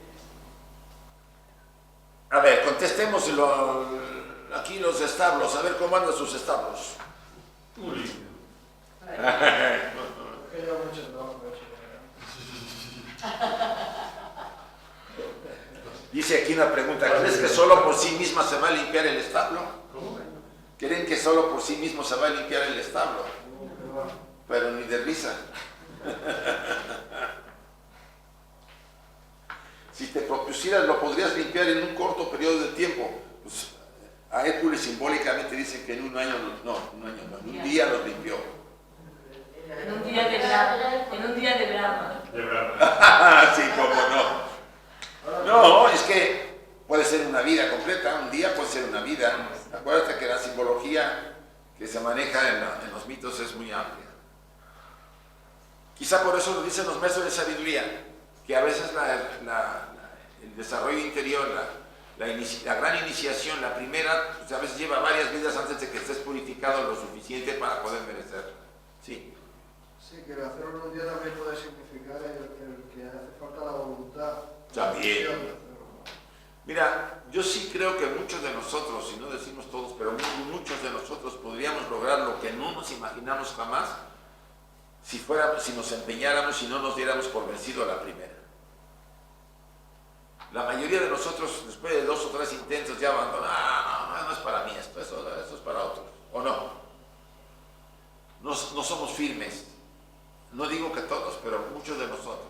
Speaker 1: A ver, contestemos aquí los establos, a ver cómo andan sus establos.
Speaker 3: Muy limpio.
Speaker 6: Que lleva mucho trabajo,
Speaker 1: Dice aquí una pregunta, ¿crees que solo por sí misma se va a limpiar el establo?
Speaker 3: ¿Cómo?
Speaker 1: ¿Creen que solo por sí mismo se va a limpiar el establo? Pero ni de risa. Si te propusieras, lo podrías limpiar en un corto periodo de tiempo. Pues, a Hércules simbólicamente dicen que en un día lo limpió.
Speaker 2: En un día de Brahma.
Speaker 3: De Brahma.
Speaker 1: Sí, cómo no. No, es que puede ser una vida completa, un día puede ser una vida. Acuérdate que la simbología que se maneja en los mitos es muy amplia. Quizá por eso lo dicen los maestros de sabiduría, que a veces el desarrollo interior, la gran iniciación, la primera, pues a veces lleva varias vidas antes de que estés purificado lo suficiente para poder merecer. Sí.
Speaker 6: Sí, que el hacerlo un día también puede significar el que hace falta la voluntad.
Speaker 1: También. Mira, yo sí creo que muchos de nosotros, y no decimos todos, pero muchos de nosotros podríamos lograr lo que no nos imaginamos jamás si nos empeñáramos y no nos diéramos por vencido a la primera. La mayoría de nosotros, después de 2 o 3 intentos, ya abandonan. No es para mí esto, eso es para otros. ¿O no? No somos firmes. No digo que todos, pero muchos de nosotros.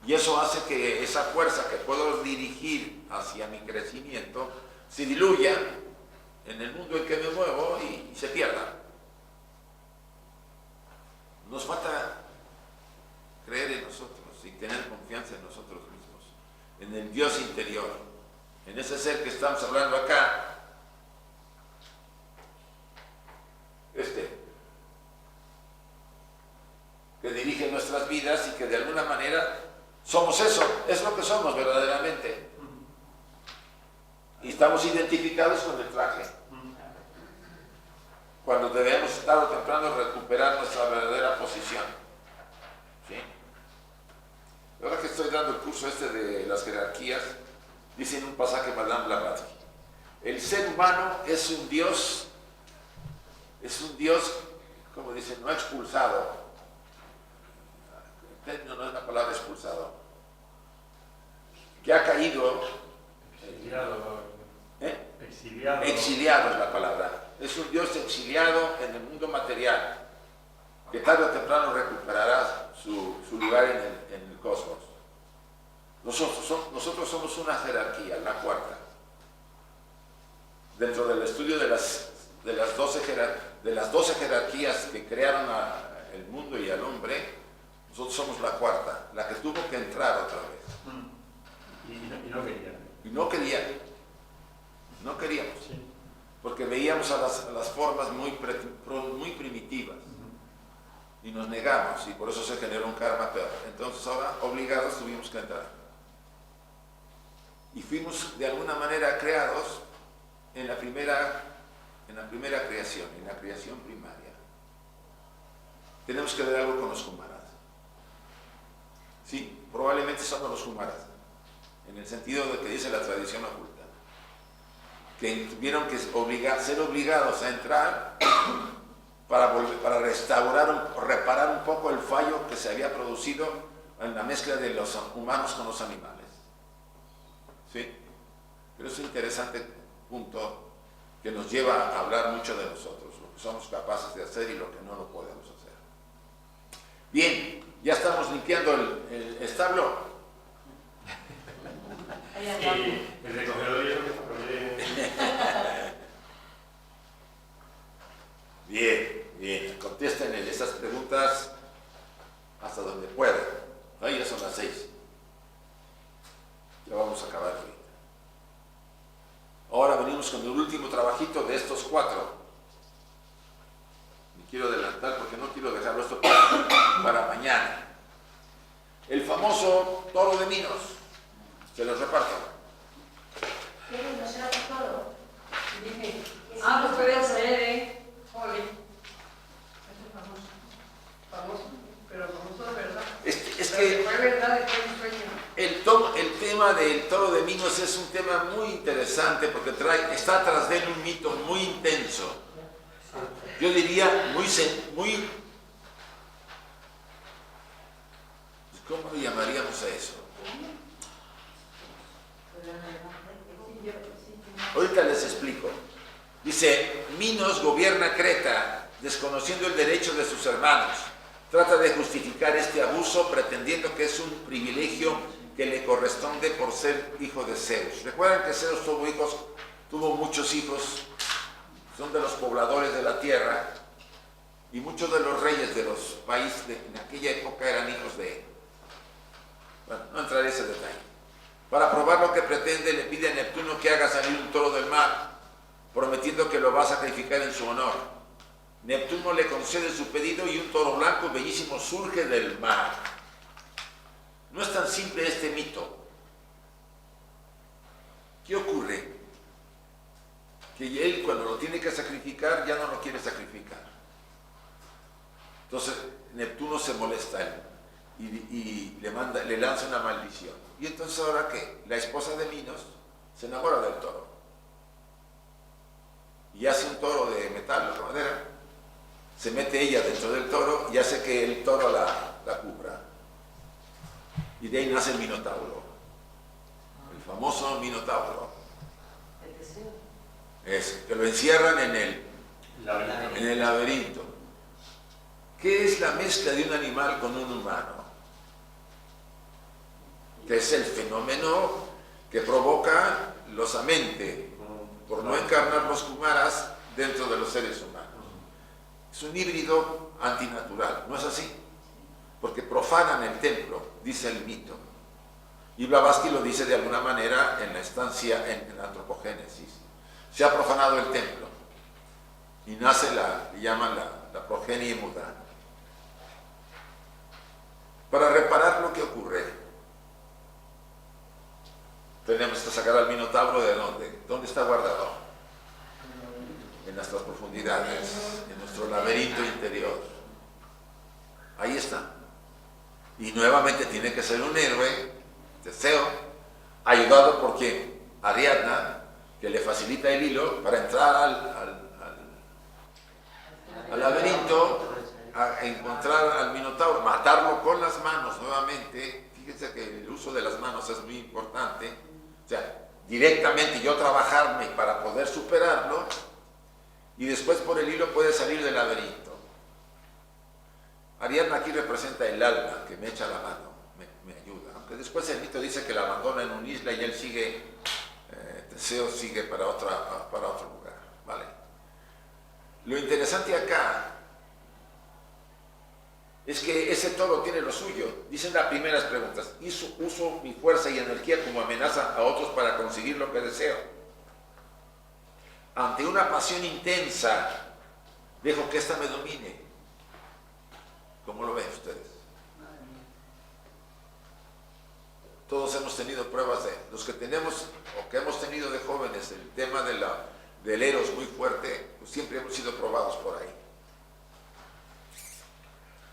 Speaker 1: Y eso hace que esa fuerza que puedo dirigir hacia mi crecimiento se diluya en el mundo en que me muevo y se pierda. Nos falta creer en nosotros y tener confianza en nosotros mismos, en el Dios interior, en ese ser que estamos hablando acá. Que dirige nuestras vidas y que de alguna manera somos eso, es lo que somos verdaderamente. Y estamos identificados con el traje. Cuando debemos tarde o temprano recuperar nuestra verdadera posición. ¿Sí? Ahora que estoy dando el curso de las jerarquías, dice en un pasaje Madame Blavatsky, el ser humano es un Dios, como dicen, no expulsado. No es la palabra expulsado. Que ha caído.
Speaker 3: Exiliado.
Speaker 1: Exiliado es la palabra. Es un Dios exiliado en el mundo material, que tarde o temprano recuperará su lugar en el cosmos. Nosotros somos una jerarquía, la cuarta. Dentro del estudio de las 12 jerarquías que crearon el mundo y al hombre, nosotros somos la cuarta, la que tuvo que entrar otra vez.
Speaker 3: Y no quería.
Speaker 1: Y no queríamos.
Speaker 3: Sí.
Speaker 1: Porque veíamos a las formas muy primitivas. Y nos negamos, y por eso se generó un karma peor. Entonces ahora, obligados, tuvimos que entrar. Y fuimos de alguna manera creados en la primera creación, en la creación primaria. Tenemos que ver algo con los Kumaras. Sí, probablemente somos los Kumaras, en el sentido de que dice la tradición oculta, que tuvieron que ser obligados a entrar para restaurar, reparar un poco el fallo que se había producido en la mezcla de los humanos con los animales. ¿Sí? Pero es un interesante punto que nos lleva a hablar mucho de nosotros, lo que somos capaces de hacer y lo que no lo podemos hacer. Bien, ya estamos limpiando el establo.
Speaker 3: Y el recogedor y eso que está
Speaker 1: vamos con el último trabajito de estos 4. Me quiero adelantar porque no quiero dejarlo esto para mañana. El famoso toro de Minos. Se los reparto.
Speaker 2: ¿No será por todo?
Speaker 4: Dime. Ah, pues puede ser, ¿eh? Joder. Eso es famoso. Famoso, pero famoso de verdad.
Speaker 1: Es
Speaker 4: Pero
Speaker 1: que
Speaker 4: fue verdad, después de un sueño.
Speaker 1: el tema del toro de Minos es un tema muy interesante porque está tras de él un mito muy intenso. Yo diría muy ¿cómo le llamaríamos a eso? Ahorita les explico. Dice, Minos gobierna Creta, desconociendo el derecho de sus hermanos. Trata de justificar este abuso pretendiendo que es un privilegio que le corresponde por ser hijo de Zeus. Recuerdan que Zeus tuvo muchos hijos, son de los pobladores de la tierra, y muchos de los reyes de los países en aquella época eran hijos de él. Bueno, no entraré en ese detalle. Para probar lo que pretende, le pide a Neptuno que haga salir un toro del mar, prometiendo que lo va a sacrificar en su honor. Neptuno le concede su pedido y un toro blanco bellísimo surge del mar. No es tan simple este mito. ¿Qué ocurre? Que él, cuando lo tiene que sacrificar, ya no lo quiere sacrificar. Entonces Neptuno se molesta y le lanza una maldición. Y entonces, ¿ahora qué? La esposa de Minos se enamora del toro y hace un toro de metal o de madera. Se mete ella dentro del toro y hace que el toro la cubra. Y de ahí nace el Minotauro, el famoso Minotauro. Es que lo encierran en el laberinto. ¿Qué es la mezcla de un animal con un humano? Que es el fenómeno que provoca losamente, por no encarnar los kumaras dentro de los seres humanos. Es un híbrido antinatural, ¿no es así? Porque profanan el templo, dice el mito. Y Blavatsky lo dice de alguna manera en la estancia en Antropogénesis. Se ha profanado el templo y nace le llaman la progenie muda. Para reparar lo que ocurre, tenemos que sacar al Minotauro de dónde. ¿Dónde está guardado? En nuestras profundidades, en nuestro laberinto interior. Ahí está. Y nuevamente tiene que ser un héroe, Teseo, ayudado por quién? Ariadna, que le facilita el hilo para entrar al laberinto, a encontrar al Minotauro, matarlo con las manos nuevamente. Fíjense que el uso de las manos es muy importante. O sea, directamente yo trabajarme para poder superarlo y después por el hilo puede salir del laberinto. Ariadna aquí representa el alma que me echa la mano, me ayuda. Aunque después el mito dice que la abandona en una isla y él sigue, Teseo sigue para otro lugar. ¿Vale? Lo interesante acá es que ese toro tiene lo suyo. Dicen las primeras preguntas: uso mi fuerza y energía como amenaza a otros para conseguir lo que deseo. Ante una pasión intensa, dejo que ésta me domine. ¿Cómo lo ven ustedes? Todos hemos tenido pruebas los que tenemos o que hemos tenido de jóvenes, el tema del eros muy fuerte, pues siempre hemos sido probados por ahí.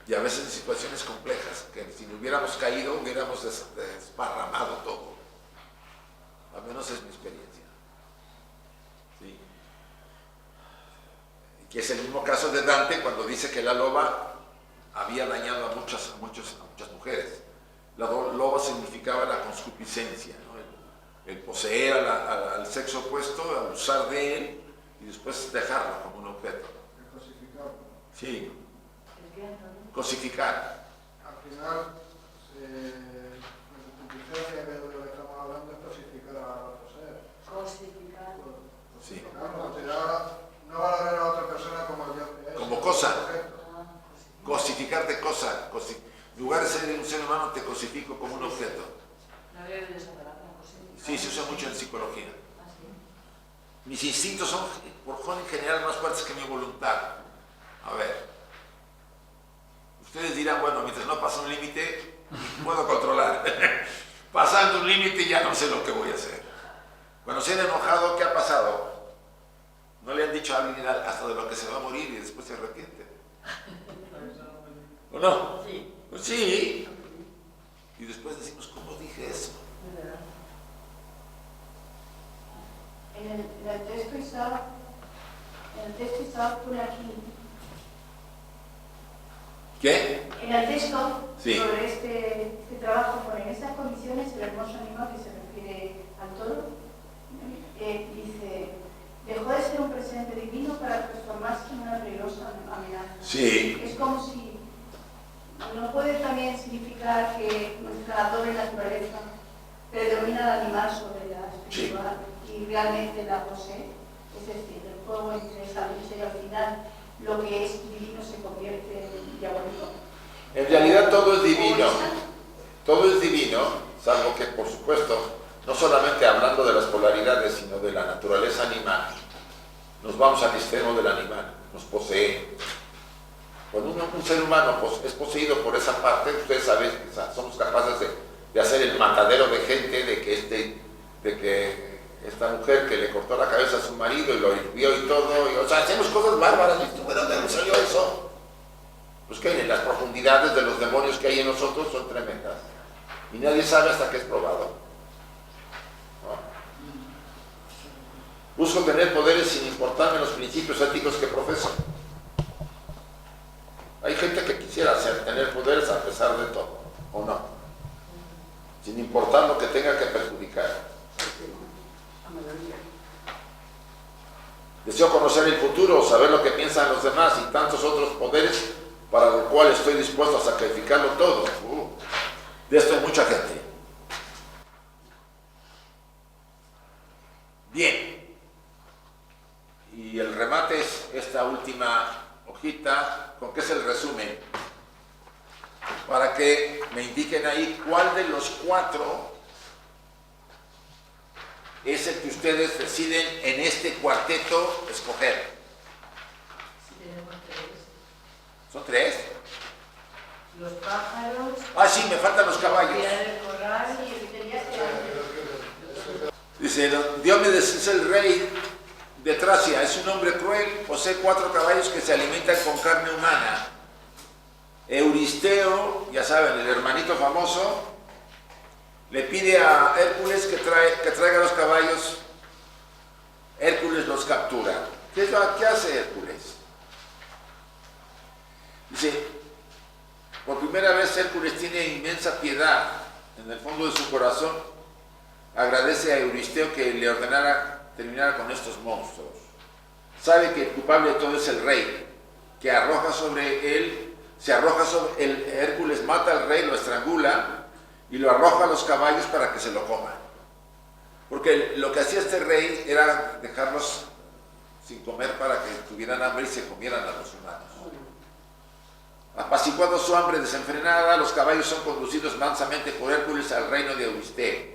Speaker 1: Y a veces en situaciones complejas, que si no hubiéramos caído, hubiéramos desparramado todo. Al menos es mi experiencia. ¿Sí? Que es el mismo caso de Dante cuando dice que la loba había dañado a muchas mujeres. La loba significaba la concupiscencia, ¿no? el poseer al sexo opuesto, abusar de él y después dejarlo como un objeto.
Speaker 6: Cosificarlo.
Speaker 1: Sí. Cosificar.
Speaker 6: Al final, la concupiscencia de lo que estamos hablando es cosificar a otro ser.
Speaker 2: Cosificar.
Speaker 1: Sí.
Speaker 6: No valorar a otra persona como yo que es.
Speaker 1: Como cosa. Cosificar de cosa. En lugar de ser un ser humano, te cosifico como un objeto.
Speaker 2: No había oído esa palabra, cosificar.
Speaker 1: Sí, se usa mucho en psicología. Mis instintos son en general más fuertes que mi voluntad. A ver, ustedes dirán, bueno, mientras no pasa un límite, puedo controlar. Pasando un límite ya no sé lo que voy a hacer. Cuando se han enojado, ¿qué ha pasado? No le han dicho a alguien hasta de lo que se va a morir y después se arrepiente. ¿O no?
Speaker 2: Sí.
Speaker 1: Pues sí. Y después decimos, ¿cómo dije eso?
Speaker 7: En el texto Isaac pone aquí.
Speaker 1: ¿Qué?
Speaker 7: En el texto
Speaker 1: Sí.
Speaker 7: sobre este trabajo pone en esas condiciones el hermoso animal que se refiere al toro, dice, dejó de ser un presente divino para transformarse en una peligrosa amenaza.
Speaker 1: Sí.
Speaker 7: Es como si no puede también significar que nuestra doble naturaleza predomina al animal sobre la espiritual y realmente la posee. Es decir, el juego entre esa lucha y al final lo que es divino se convierte en diabólico.
Speaker 1: En realidad todo es divino. Todo es divino, salvo que, por supuesto, no solamente hablando de las polaridades, sino de la naturaleza animal, nos vamos al extremo del animal, nos posee. Cuando un ser humano es poseído por esa parte, ustedes saben que somos capaces de hacer el matadero de gente, de que esta mujer que le cortó la cabeza a su marido y lo hirvió y todo, o sea, hacemos cosas bárbaras. ¿De dónde nos salió eso? Pues que en las profundidades de los demonios que hay en nosotros son tremendas. Y nadie sabe hasta que es probado. ¿No? Busco tener poderes sin importarme los principios éticos que profeso. Hay gente que quisiera tener poderes a pesar de todo, ¿o no? Sin importar lo que tenga que perjudicar. Deseo conocer el futuro, saber lo que piensan los demás y tantos otros poderes para los cuales estoy dispuesto a sacrificarlo todo. De esto hay mucha gente. Bien. Y el remate es esta última hojita, ¿con qué es el resumen? Para que me indiquen ahí cuál de los 4 es el que ustedes deciden en este cuarteto escoger.
Speaker 2: Sí, tenemos 3.
Speaker 1: ¿Son 3?
Speaker 2: Los pájaros,
Speaker 1: Ah, sí, me faltan los caballos.
Speaker 2: Piedad del corral y el que tenía
Speaker 1: Dice, Diomedes es el rey de Tracia, es un hombre cruel, posee 4 caballos que se alimentan con carne humana. Euristeo, ya saben, el hermanito famoso, le pide a Hércules que traiga los caballos. Hércules los captura. ¿Qué hace Hércules? Dice, por primera vez Hércules tiene inmensa piedad. En el fondo de su corazón agradece a Euristeo que le ordenara terminar con estos monstruos. Sabe que el culpable de todo es el rey, que arroja sobre él, Hércules mata al rey, lo estrangula y lo arroja a los caballos para que se lo coman. Porque lo que hacía este rey era dejarlos sin comer para que tuvieran hambre y se comieran a los humanos. Apaciguando su hambre desenfrenada, los caballos son conducidos mansamente por Hércules al reino de Euristeo.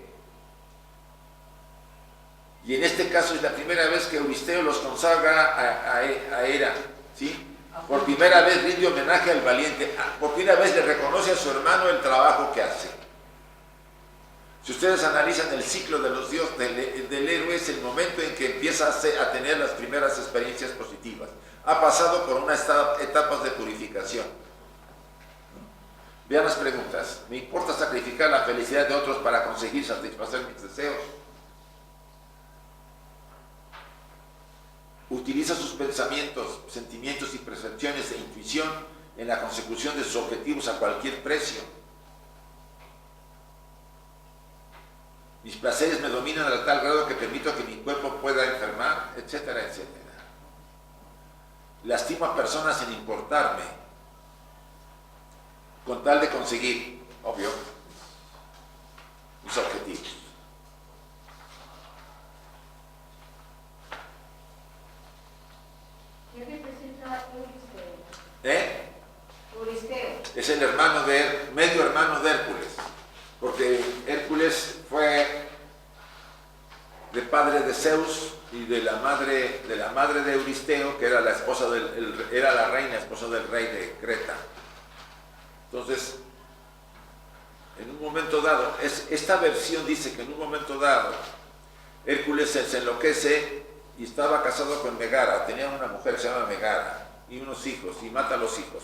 Speaker 1: Y en este caso es la primera vez que Euristeo los consagra a Hera, ¿sí? Por primera vez rinde homenaje al valiente, por primera vez le reconoce a su hermano el trabajo que hace. Si ustedes analizan el ciclo de los dioses del héroe, es el momento en que empieza a tener las primeras experiencias positivas. Ha pasado por unas etapas de purificación. Vean las preguntas. ¿Me importa sacrificar la felicidad de otros para conseguir satisfacer mis deseos? Utiliza sus pensamientos, sentimientos y percepciones de intuición en la consecución de sus objetivos a cualquier precio. Mis placeres me dominan a tal grado que permito que mi cuerpo pueda enfermar, etcétera, etcétera. Lastimo a personas sin importarme, con tal de conseguir, obvio, mis objetivos.
Speaker 7: ¿Qué representa Euristeo? Euristeo.
Speaker 1: Es el hermano medio hermano de Hércules, porque Hércules fue de padre de Zeus, y de la madre de Euristeo, que era la esposa era la reina, esposa del rey de Creta. Entonces, en un momento dado, esta versión dice que en un momento dado, Hércules se enloquece y estaba casado con Megara, tenía una mujer que se llama Megara, y unos hijos, y mata a los hijos.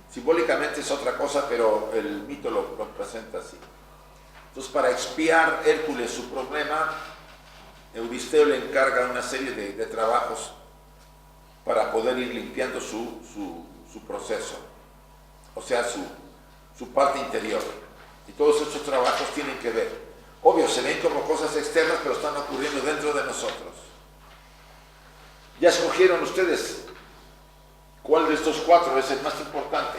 Speaker 1: Simbólicamente es otra cosa, pero el mito lo presenta así. Entonces, para expiar Hércules su problema, Euristeo le encarga una serie de trabajos para poder ir limpiando su proceso, o sea, su parte interior. Y todos estos trabajos tienen que ver. Obvio, se ven como cosas externas, pero están ocurriendo dentro de nosotros. ¿Ya escogieron ustedes cuál de estos 4 es el más importante?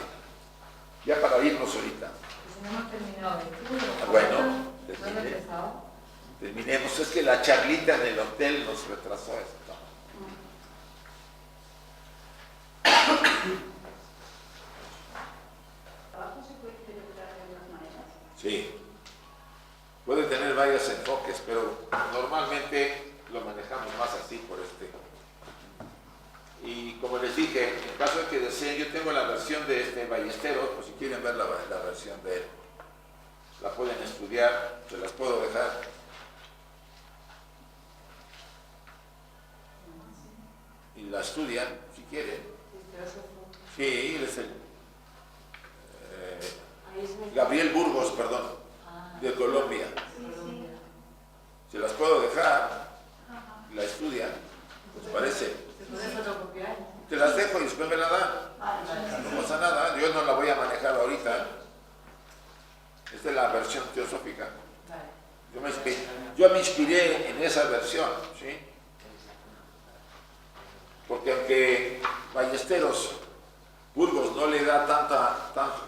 Speaker 1: Ya para irnos ahorita.
Speaker 2: Pues no hemos terminado el estudio.
Speaker 1: Bueno,
Speaker 2: ¿no hemos empezado?
Speaker 1: terminemos. Es que la charlita en el hotel nos retrasó esto.
Speaker 7: ¿Trabajo se puede interpretar de otras maneras?
Speaker 1: Sí. Puede tener varios enfoques, pero normalmente lo manejamos más así por este. Y como les dije, en caso de que deseen, yo tengo la versión de este Ballesteros, pues si quieren ver la versión de él, la pueden estudiar, se las puedo dejar. Y la estudian, si quieren. Sí, él es el Gabriel Burgos, perdón, de Colombia. Se las puedo dejar, la estudian, ¿les parece?
Speaker 2: ¿Se puede fotocopiar?
Speaker 1: Te las dejo y después me la dan. No pasa nada, yo no la voy a manejar ahorita. Esta es la versión teosófica. Yo me inspiré en esa versión, ¿sí? Porque aunque Ballesteros, Burgos no le da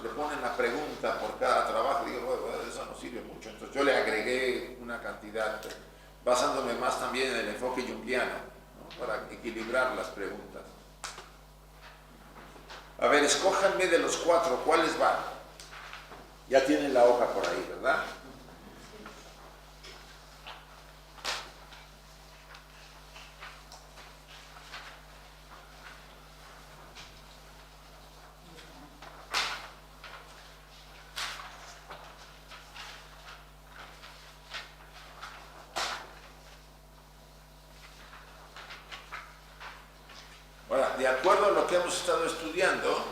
Speaker 1: le ponen la pregunta por cada trabajo, digo, bueno, eso no sirve mucho. Entonces yo le agregué una cantidad, basándome más también en el enfoque junguiano, ¿no? Para equilibrar las preguntas. A ver, escójanme de los 4, ¿cuáles van? Ya tienen la hoja por ahí, ¿verdad? Ahora, de acuerdo a lo que hemos estado estudiando,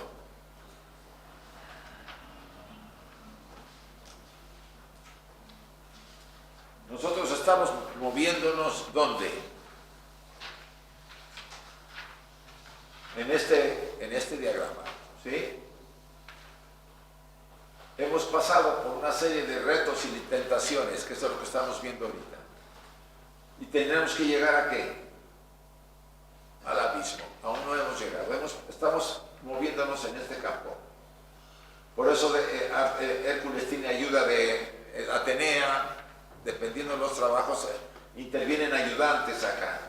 Speaker 1: nosotros estamos moviéndonos ¿dónde? En este diagrama, ¿sí? Hemos pasado por una serie de retos y tentaciones, que es lo que estamos viendo ahorita. Y tendremos que llegar ¿a qué? Al abismo. Aún no hemos llegado. Estamos moviéndonos en este campo. Por eso Hércules tiene ayuda de Atenea. Dependiendo de los trabajos, intervienen ayudantes acá.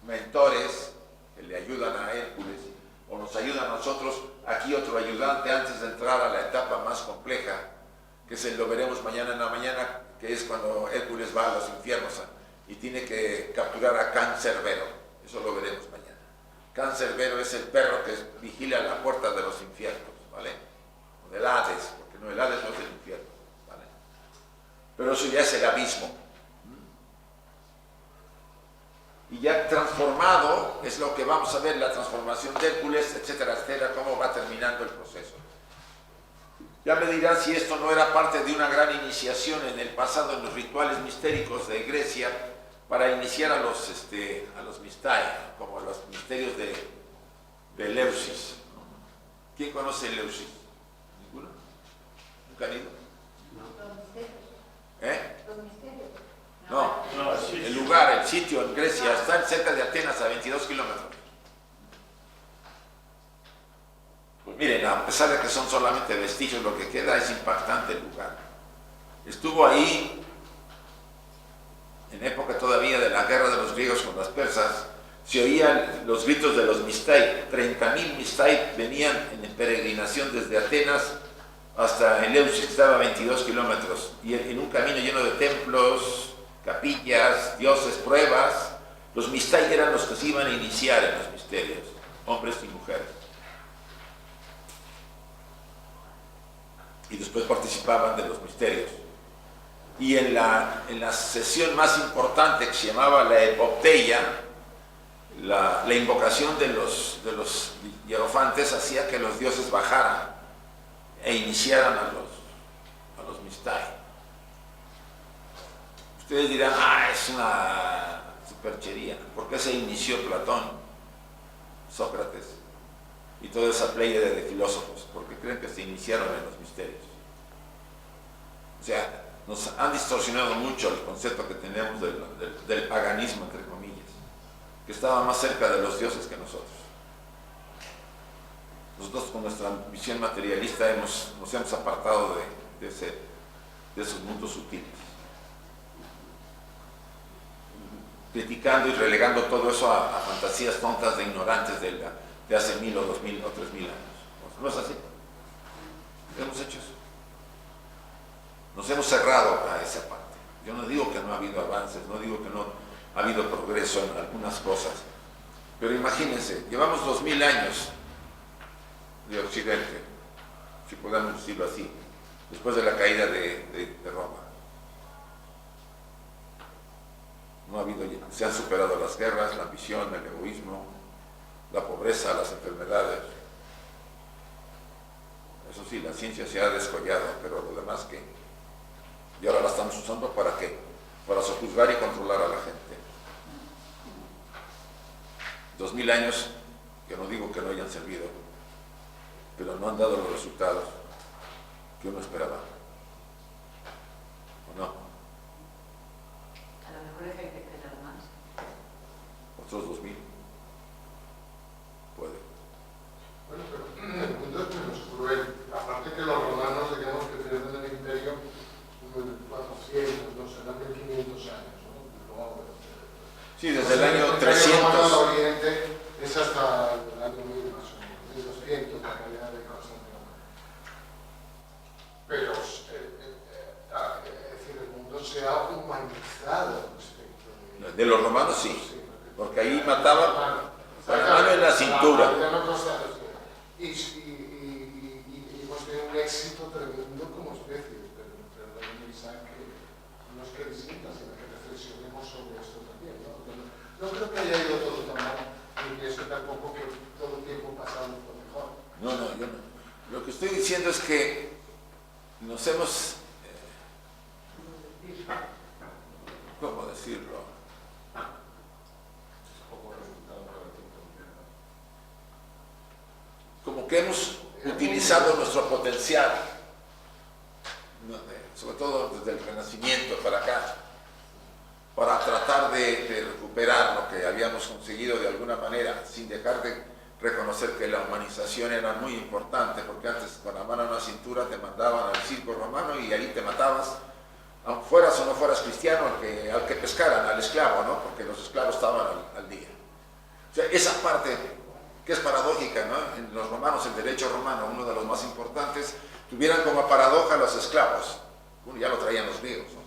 Speaker 1: Mentores que le ayudan a Hércules o nos ayudan a nosotros. Aquí otro ayudante antes de entrar a la etapa más compleja, que lo veremos mañana en la mañana, que es cuando Hércules va a los infiernos y tiene que capturar a Cancerbero. Eso lo veremos mañana. Cancerbero es el perro que vigila la puerta de los infiernos, ¿vale? O del Hades, porque no, el Hades no es el infierno, ¿vale? Pero eso ya es el abismo. Y ya transformado es lo que vamos a ver, la transformación de Hércules, etcétera, etcétera, cómo va terminando el proceso. Ya me dirán si esto no era parte de una gran iniciación en el pasado en los rituales mistéricos de Grecia para iniciar a los mistai, como los misterios de Eleusis. ¿Quién conoce Eleusis? ¿Ninguno? ¿Nunca han ido?
Speaker 7: Los misterios.
Speaker 1: No, el lugar, el sitio en Grecia, está cerca de Atenas, a 22 kilómetros. Pues miren, a pesar de que son solamente vestigios, lo que queda es impactante el lugar. Estuvo ahí en época todavía de la guerra de los griegos con las persas, se oían los gritos de los mistai. 30.000 mistai venían en peregrinación desde Atenas hasta Eleusis, que estaba a 22 kilómetros, y en un camino lleno de templos, capillas, dioses, pruebas. Los Mistai eran los que se iban a iniciar en los misterios, hombres y mujeres. Y después participaban de los misterios. Y en la sesión más importante, que se llamaba la epopteia, la invocación de los hierofantes hacía que los dioses bajaran e iniciaran a los Mistai. Ustedes dirán, es una superchería. ¿Por qué se inició Platón, Sócrates y toda esa pléyade de filósofos? Porque creen que se iniciaron en los misterios. O sea, nos han distorsionado mucho el concepto que tenemos del paganismo, entre comillas, que estaba más cerca de los dioses que nosotros. Nosotros con nuestra visión materialista nos hemos apartado de esos mundos sutiles, criticando y relegando todo eso a fantasías tontas de ignorantes de hace 1000 o 2000 o 3000 años. No es así. Hemos hecho eso. Nos hemos cerrado a esa parte. Yo no digo que no ha habido avances, no digo que no ha habido progreso en algunas cosas, pero imagínense, llevamos 2000 años de Occidente, si podemos decirlo así, después de la caída de Roma. No ha habido, se han superado las guerras, la ambición, el egoísmo, la pobreza, las enfermedades. Eso sí, la ciencia se ha descollado, pero lo demás ¿qué? Y ahora la estamos usando ¿para qué? Para sojuzgar y controlar a la gente. 2000 años, que no digo que no hayan servido, pero no han dado los resultados que uno esperaba. ¿O no?
Speaker 2: A lo mejor es que hay que esperar más.
Speaker 1: Otros 2000. Puede.
Speaker 6: Bueno, pero el mundo es menos cruel. Aparte que los romanos, digamos que pierden el imperio 400, no sé, 1500 años, ¿no? Luego,
Speaker 1: sí, desde el año
Speaker 6: el imperio romano
Speaker 1: 300.
Speaker 6: del Oriente es hasta el año 1000 más o menos, 1200, la caída de Constantinopla. Pero, es decir, el mundo se ha humanizado respecto
Speaker 1: De los romanos sí, porque ahí mataban con la mano en la cintura.
Speaker 6: Y hemos tenido un éxito tremendo como especie, pero Isaac, que no es que distinta, sino que reflexionemos sobre esto también, ¿no? No creo que haya ido todo tan mal, ni pienso tampoco que todo el tiempo pasado fue mejor.
Speaker 1: No, yo no. Lo que estoy diciendo es que nos hemos... ¿cómo decirlo? Como que hemos utilizado nuestro potencial, sobre todo desde el Renacimiento para acá, para tratar de recuperar lo que habíamos conseguido de alguna manera, sin dejar de reconocer que la humanización era muy importante, porque antes con la mano en la cintura te mandaban al circo romano y ahí te matabas, aunque fueras o no fueras cristiano, al que pescaran, al esclavo, ¿no? Porque los esclavos estaban al día. O sea, esa parte que es paradójica, ¿no? En los romanos, el derecho romano, uno de los más importantes, tuvieran como paradoja a los esclavos. Bueno, ya lo traían los griegos, ¿no?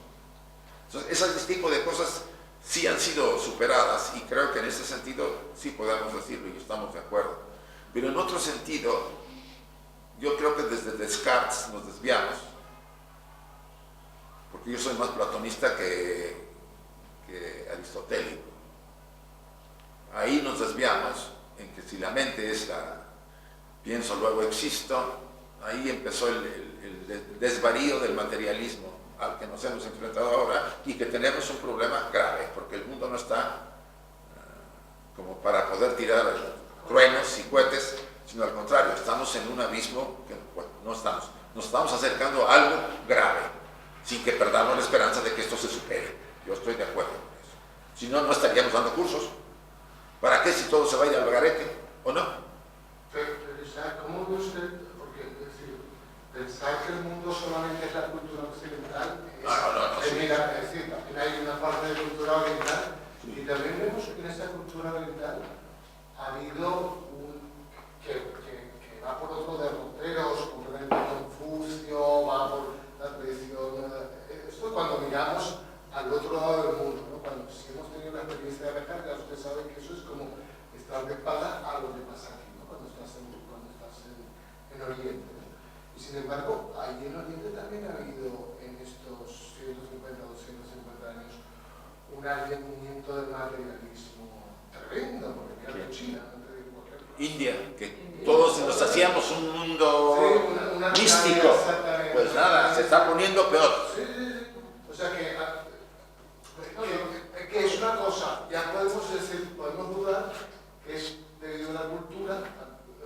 Speaker 1: Entonces, ese tipo de cosas sí han sido superadas y creo que en ese sentido sí podemos decirlo y estamos de acuerdo. Pero en otro sentido, yo creo que desde Descartes nos desviamos, porque yo soy más platonista que aristotélico. Ahí nos desviamos en que si la mente es la pienso luego existo, ahí empezó el desvarío del materialismo al que nos hemos enfrentado ahora y que tenemos un problema grave, porque el mundo no está como para poder tirar truenos y cohetes, sino al contrario, estamos en un abismo que bueno, nos estamos acercando a algo grave, sin que perdamos la esperanza de que esto se supere. Yo estoy de acuerdo con eso. Si no, no estaríamos dando cursos. ¿Para qué si todo se va a ir al garete? ¿O no?
Speaker 6: Pero ¿cómo ve usted? Porque es decir, pensar que el mundo solamente es la cultura occidental, mira, es decir, también hay una parte de cultura oriental, y también vemos que en esa cultura oriental ha habido que va por otro derroteros, completamente Confucio, va por la tradición. Esto cuando miramos
Speaker 8: al otro lado del mundo, ¿no? Cuando si hemos tenido la experiencia de viajar, ya usted sabe que eso es como estar de espaldas a lo que pasa aquí, ¿no? Cuando estás en Oriente, ¿no? Y sin embargo, allí en Oriente también ha habido en estos 150 o 250 años un advenimiento del materialismo tremendo, porque mira China, no te digo cualquier cosa.
Speaker 1: India, que todos nos hacíamos un mundo místico, pues nada, se está poniendo peor.
Speaker 8: Sí. O sea que es una cosa, ya podemos decir, podemos dudar que es debido a la cultura.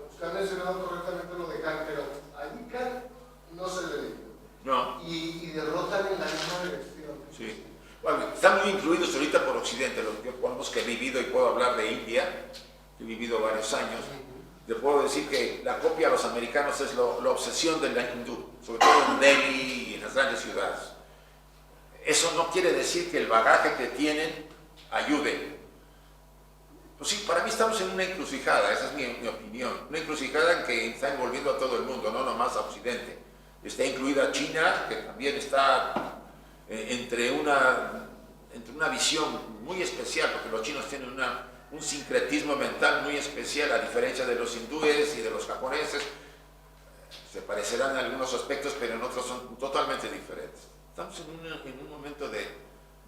Speaker 8: Usted ha mencionado correctamente lo de Kant, pero allí Kant no se le dio.
Speaker 1: No.
Speaker 8: Y derrotan en la misma dirección.
Speaker 1: Sí. Bueno, están muy influidos ahorita por Occidente, lo que ponemos que he vivido y puedo hablar de India, he vivido varios años. Te puedo decir que la copia a los americanos es la obsesión del hindú, sobre todo en Delhi y en las grandes ciudades. Eso no quiere decir que el bagaje que tienen ayude. Pues sí, para mí estamos en una encrucijada, esa es mi opinión. Una encrucijada en que está envolviendo a todo el mundo, no nomás a Occidente. Está incluida China, que también está entre una visión muy especial, porque los chinos tienen un sincretismo mental muy especial, a diferencia de los hindúes y de los japoneses. Se parecerán en algunos aspectos, pero en otros son totalmente diferentes. Estamos en un momento de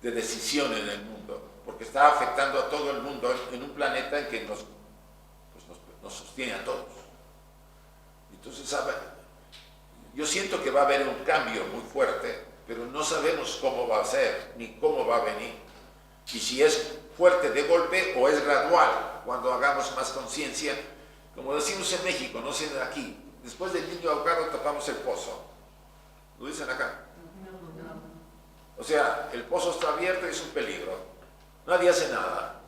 Speaker 1: decisión en el mundo, porque está afectando a todo el mundo en un planeta en que nos sostiene a todos. Entonces, yo siento que va a haber un cambio muy fuerte, pero no sabemos cómo va a ser, ni cómo va a venir. Y si es fuerte de golpe o es gradual, cuando hagamos más conciencia, como decimos en México, no sé de aquí, después del niño ahogado tapamos el pozo. ¿Lo dicen acá? O sea, el pozo está abierto y es un peligro. Nadie hace nada.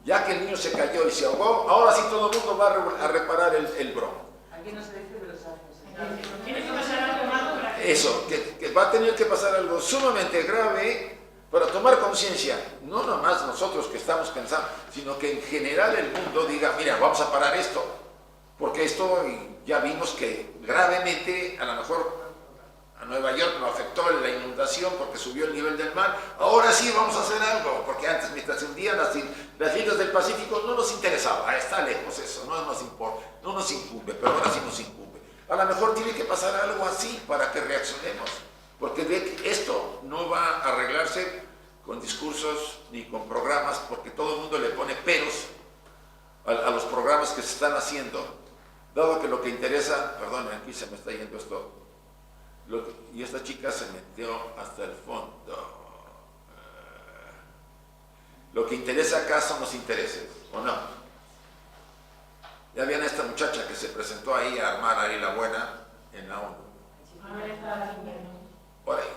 Speaker 1: Ya que el niño se cayó y se ahogó, ahora sí todo el mundo va a reparar el bronco.
Speaker 2: Aquí no se dice, pero se hace.
Speaker 4: Tiene que pasar algo malo para que...
Speaker 1: Eso, que va a tener que pasar algo sumamente grave para tomar conciencia, no nomás nosotros que estamos pensando, sino que en general el mundo diga, mira, vamos a parar esto, porque esto ya vimos que gravemente, a lo mejor a Nueva York lo afectó la inundación porque subió el nivel del mar, ahora sí vamos a hacer algo, porque antes mientras se hundían las islas del Pacífico no nos interesaba, está lejos eso, no nos importa, no nos incumbe, pero ahora sí nos incumbe. A lo mejor tiene que pasar algo así para que reaccionemos. Porque esto no va a arreglarse con discursos ni con programas, porque todo el mundo le pone peros a los programas que se están haciendo, dado que lo que interesa, perdón, aquí se me está yendo esto, y esta chica se metió hasta el fondo. Lo que interesa acá son los intereses, ¿o no? Ya vieron a esta muchacha que se presentó ahí a armar ahí la buena en la ONU. Por ahí.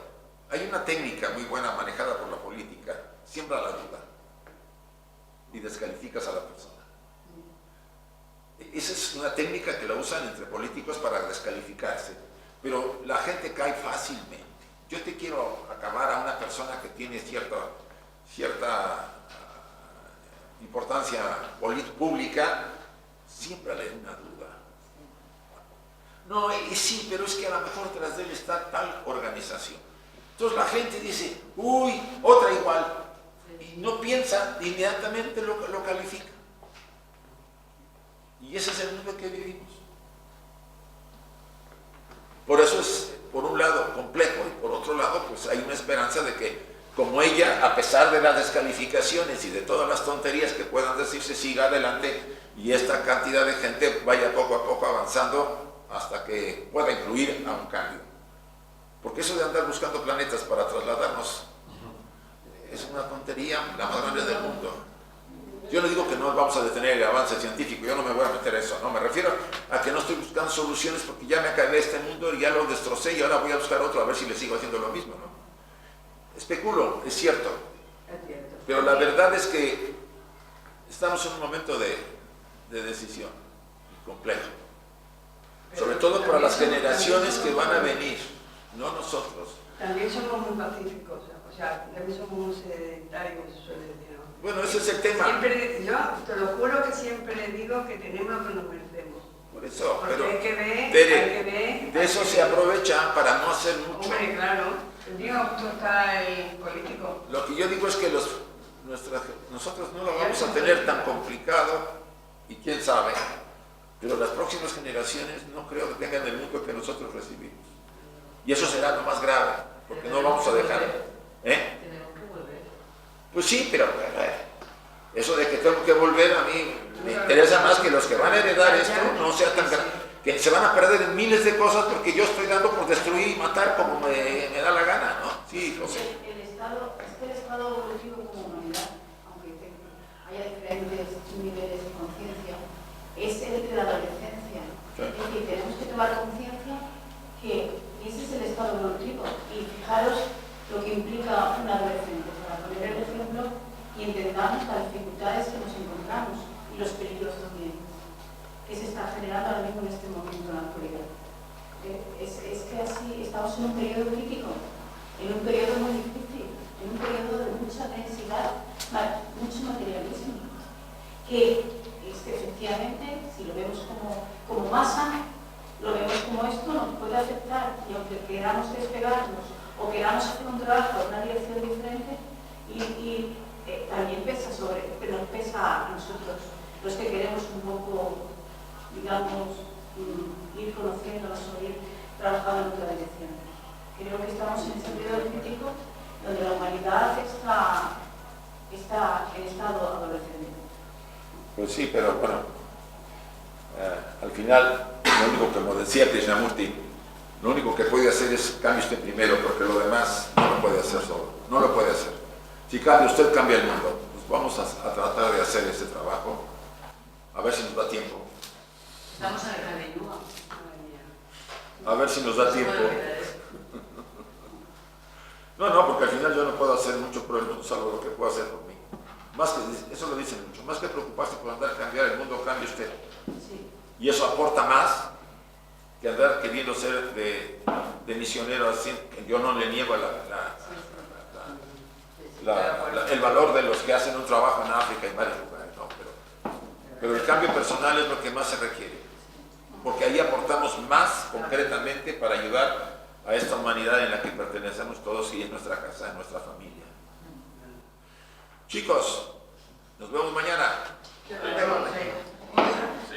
Speaker 1: Hay una técnica muy buena manejada por la política, siembra la duda y descalificas a la persona. Esa es una técnica que la usan entre políticos para descalificarse, pero la gente cae fácilmente. Yo te quiero acabar a una persona que tiene cierta importancia pública, siémbrale una duda. No, sí, pero es que a lo mejor tras de él está tal organización. Entonces la gente dice, uy, otra igual. Y no piensa, inmediatamente lo califica. Y ese es el mundo que vivimos. Por eso es, por un lado, complejo, y por otro lado, pues hay una esperanza de que, como ella, a pesar de las descalificaciones y de todas las tonterías que puedan decirse, siga adelante y esta cantidad de gente vaya poco a poco avanzando hasta que pueda incluir a un cambio. Porque eso de andar buscando planetas para trasladarnos es una tontería, la más grande del mundo. Yo no digo que no vamos a detener el avance científico, yo no me voy a meter a eso, no, me refiero a que no estoy buscando soluciones porque ya me acabé este mundo y ya lo destrocé y ahora voy a buscar otro a ver si le sigo haciendo lo mismo, ¿no? Especulo, es cierto, pero la verdad es que estamos en un momento de decisión complejo. Sobre todo para las generaciones que van a venir, no nosotros.
Speaker 4: También somos muy pacíficos, o sea, también somos muy sedentarios, se suele decir, ¿no?
Speaker 1: Bueno, ese es el tema.
Speaker 4: Siempre, yo te lo juro que siempre digo que tenemos lo que nos merecemos.
Speaker 1: Por eso,
Speaker 4: porque
Speaker 1: pero
Speaker 4: hay que ver,
Speaker 1: de eso se aprovecha para no hacer mucho.
Speaker 4: Hombre, claro. Digo, tú está el político.
Speaker 1: Lo que yo digo es que nosotros no lo vamos a tener tan complicado, y quién sabe, pero las próximas generaciones no creo que tengan el mundo que nosotros recibimos. Y eso será lo más grave, porque no vamos a dejar.
Speaker 2: Tenemos que volver.
Speaker 1: Pues sí, pero eso de que tengo que volver a mí me interesa más que los que van a heredar esto no sea tan grave, que se van a perder en miles de cosas porque yo estoy dando por destruir y matar como me da la gana, ¿no? Sí, lo sé.
Speaker 7: El estado evolutivo como humanidad, aunque haya diferentes niveles de conciencia, es el de la adolescencia.
Speaker 1: Sí.
Speaker 7: Es decir, tenemos que tomar conciencia que ese es el estado evolutivo. Y fijaros lo que implica un adolescente, para poner el ejemplo y entendamos las dificultades que nos encontramos y los peligros también que se está generando ahora mismo en este momento en la actualidad. Es que así estamos en un periodo crítico, en un periodo muy difícil, en un periodo de mucha densidad, mucho materialismo, que efectivamente, si lo vemos como masa, lo vemos como esto nos puede afectar, y aunque queramos despegarnos o queramos hacer un trabajo en una dirección diferente, y también pero nos pesa a nosotros, los que queremos un poco, digamos, ir conociéndonos o ir trabajando en otra dirección. Creo que estamos en ese periodo crítico donde la humanidad está en estado adolescente.
Speaker 1: Pues sí, pero bueno, al final, lo único, como decía Krishnamurti, lo único que puede hacer es cambie usted primero, porque lo demás no lo puede hacer solo, no lo puede hacer. Si cambia usted, cambia el mundo. Pues vamos a tratar de hacer ese trabajo, a ver si nos da tiempo.
Speaker 2: Estamos en el Kali Yuga.
Speaker 1: A ver si nos da tiempo. No, porque al final yo no puedo hacer mucho por el mundo, salvo lo que puedo hacer por mí. Más que, eso lo dicen mucho, más que preocuparse por andar a cambiar el mundo, cambie usted.
Speaker 7: Sí.
Speaker 1: Y eso aporta más que andar queriendo ser de misionero así. Yo no le niego el valor de los que hacen un trabajo en África y en varios lugares, no, pero el cambio personal es lo que más se requiere, porque ahí aportamos más concretamente para ayudar a esta humanidad en la que pertenecemos todos y en nuestra casa, en nuestra familia. Chicos, nos vemos mañana.